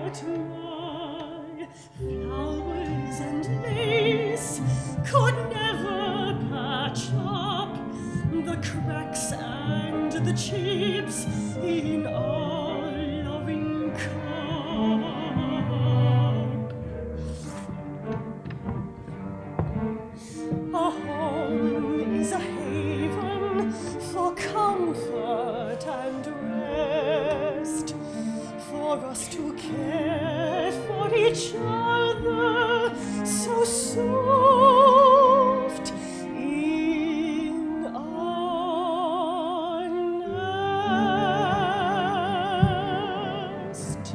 But my flowers and lace could never patch up the cracks and the chips in our loving cup. A home is a haven for comfort and rest, for us to care for each other so soft in our nest.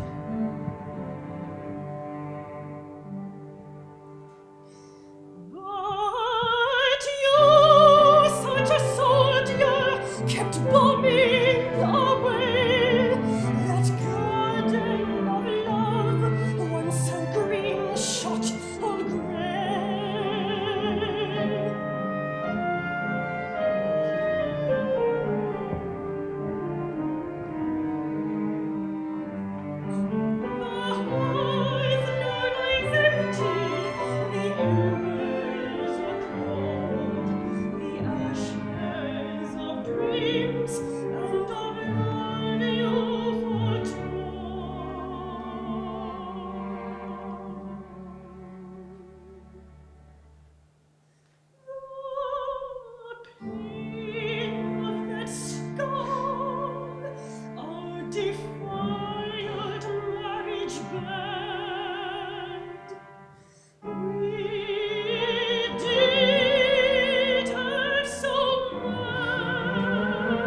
But you, such a soldier, kept bombing away that garden of love, once so green, shot all grey. Defiled marriage band, we did her so mad.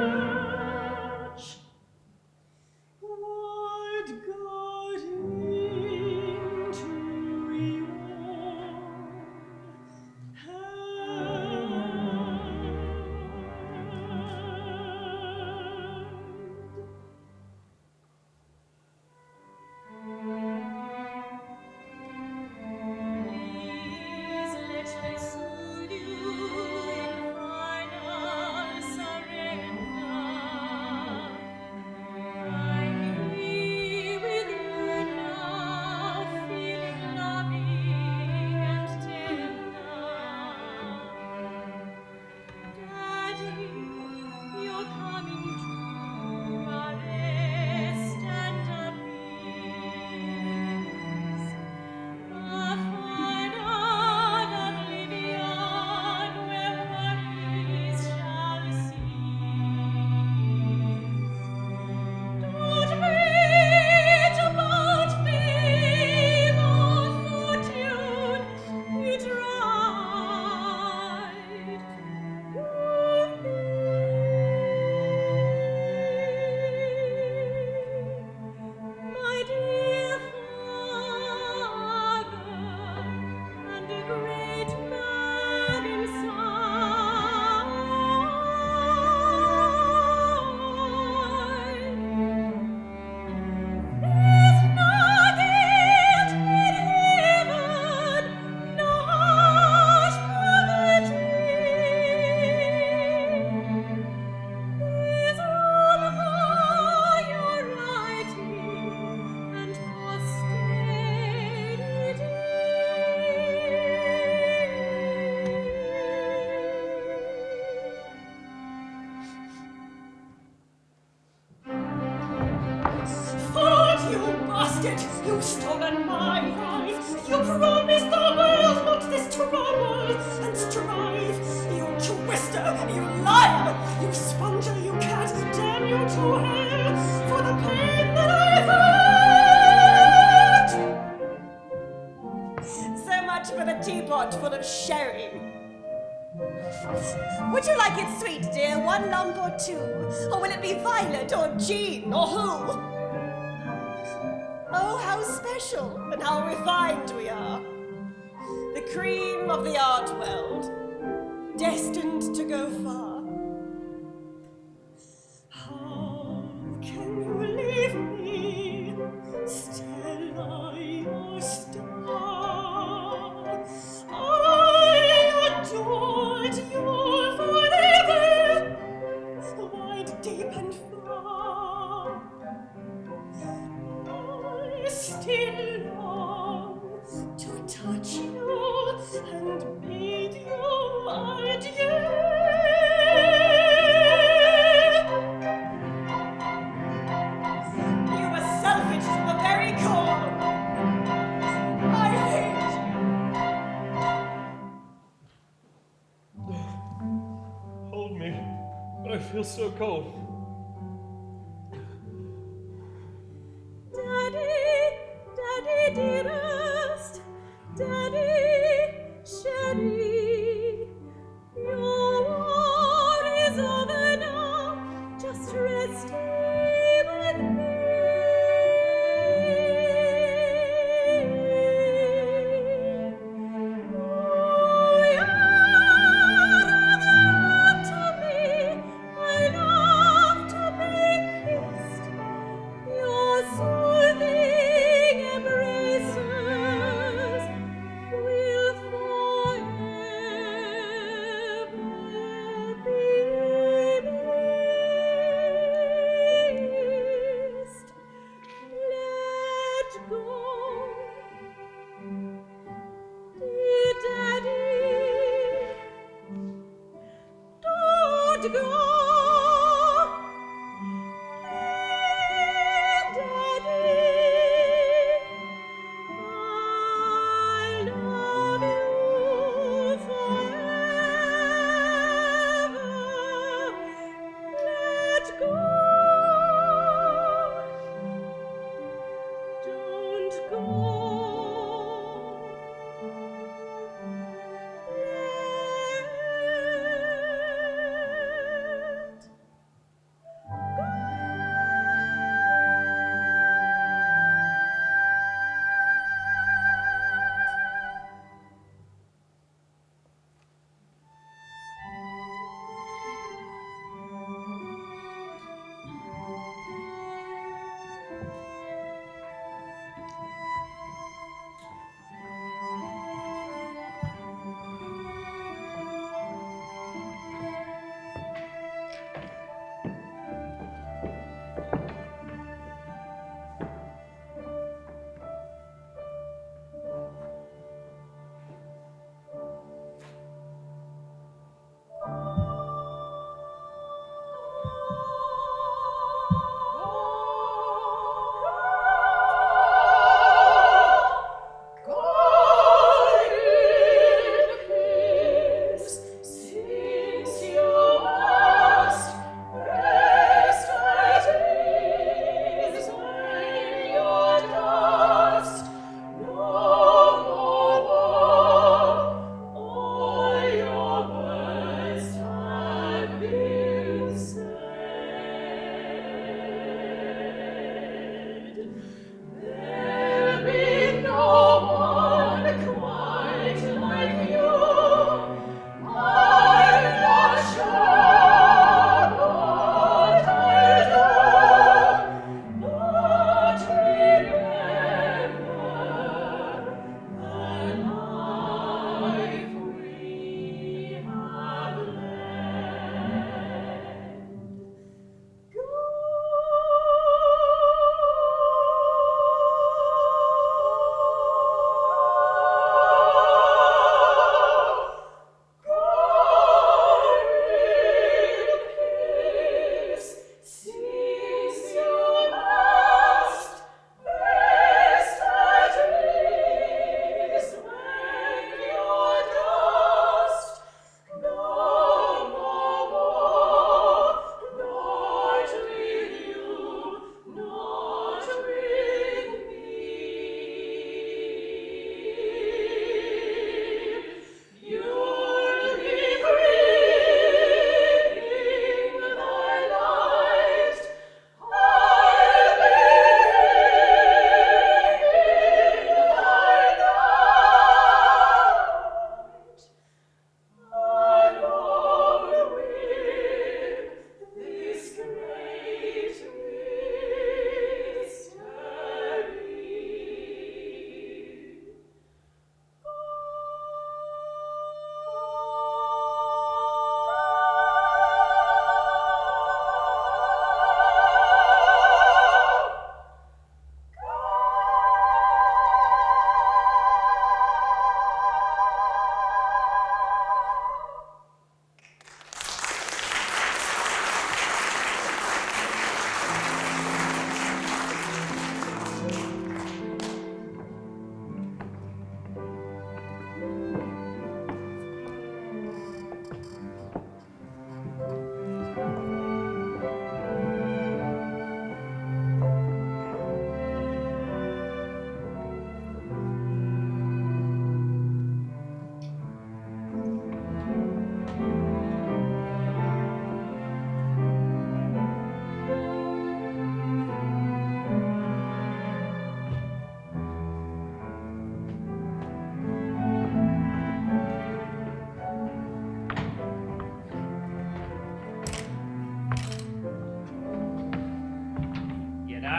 bastard! You've stolen my life! You promised the world not this trouble and strife! You twister! You liar! You sponger! You cat! Damn you to hell for the pain that I've had! So much for the teapot full of sherry. Would you like it sweet, dear? One lump or two? Or will it be Violet or Jean or who? Oh, how special and how refined we are. The cream of the art world, destined to go far. How can you leave me, Stella, your star? I adored you forever, wide, deep, and far. I still long to touch you and bid you adieu. You were selfish to the very core. I hate you. Hold me. I feel so cold. Daddy dearest, Daddy, Sherry, your war is over now, just rest here with me. Oh, you're to me, I love to be kissed. Your soothing embraces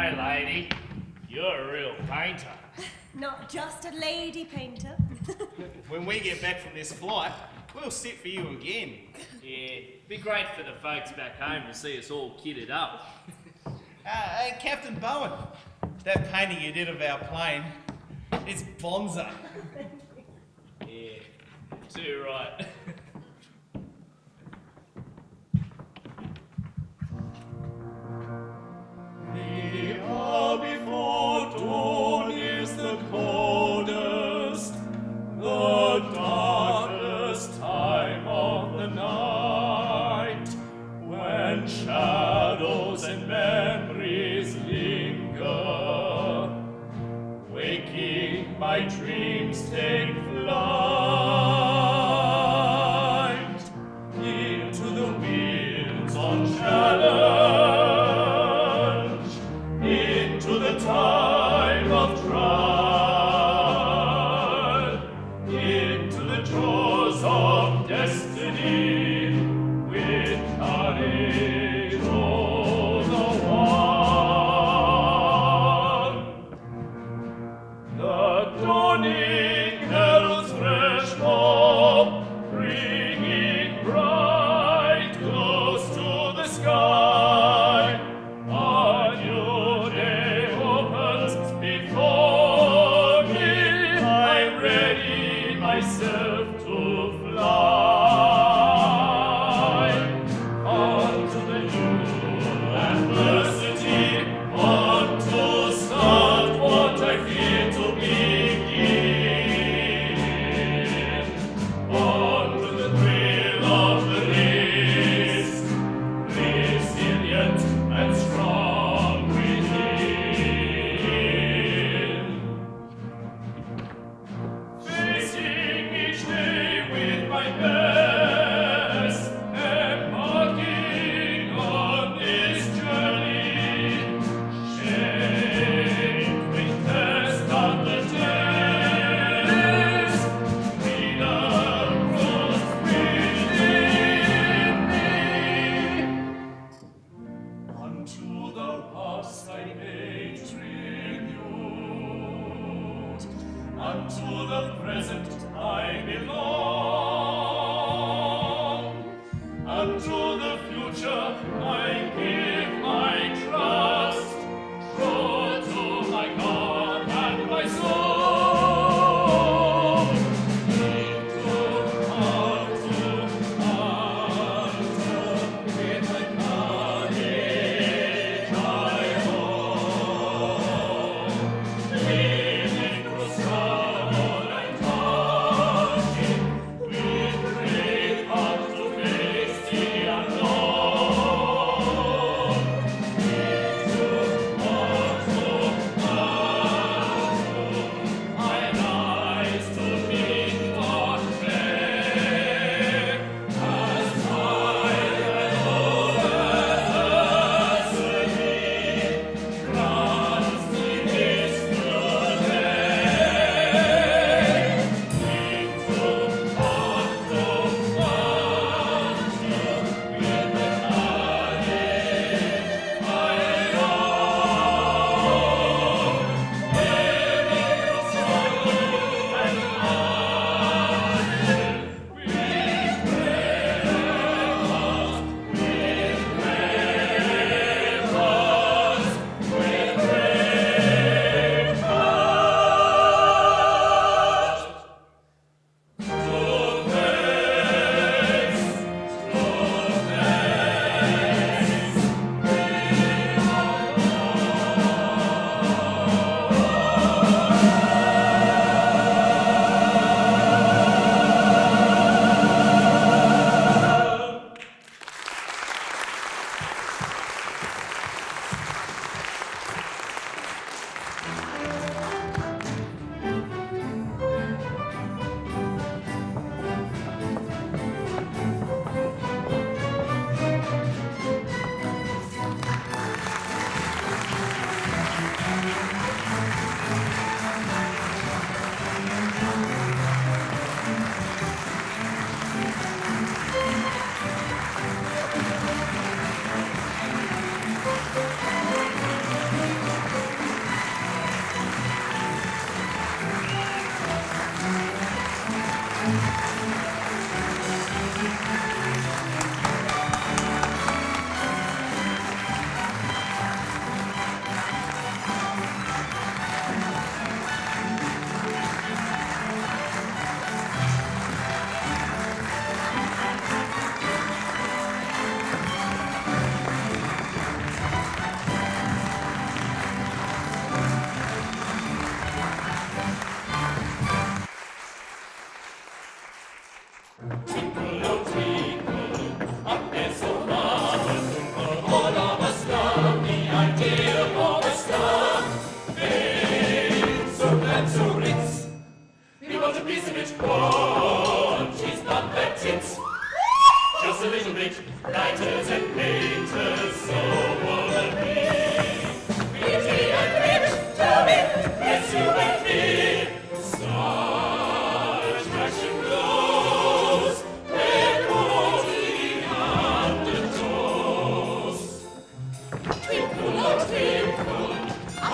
Hey, lady, you're a real painter. Not just a lady painter. When we get back from this flight, we'll sit for you again. Yeah, be great for the folks back home to see us all kitted up. Hey, Captain Bowen, that painting you did of our plane, it's bonza. Yeah, too right. The hour before dawn is the coldest, the darkest time of the night, when shadows and memories linger. Waking, my dreams take flight into the winds on challenge, into the time of trial, into the jaws of destiny, with courage all the while. The dawning heralds fresh hope, bringing bright glows to the sky. A new day opens before me. I'm ready myself to fly onto the new adversity, on to start what I fear to begin, on to the thrill of the race, resilient and strong within. Facing each day with my best, embarking on this journey, shaped with test of the days, freedom grows within me. Unto the past I may tribute, unto the present I belong, unto the future I give my trust, true to my God and my soul. Into altar, with my courage I hold, living through struggle and touching, with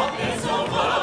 Up there so far.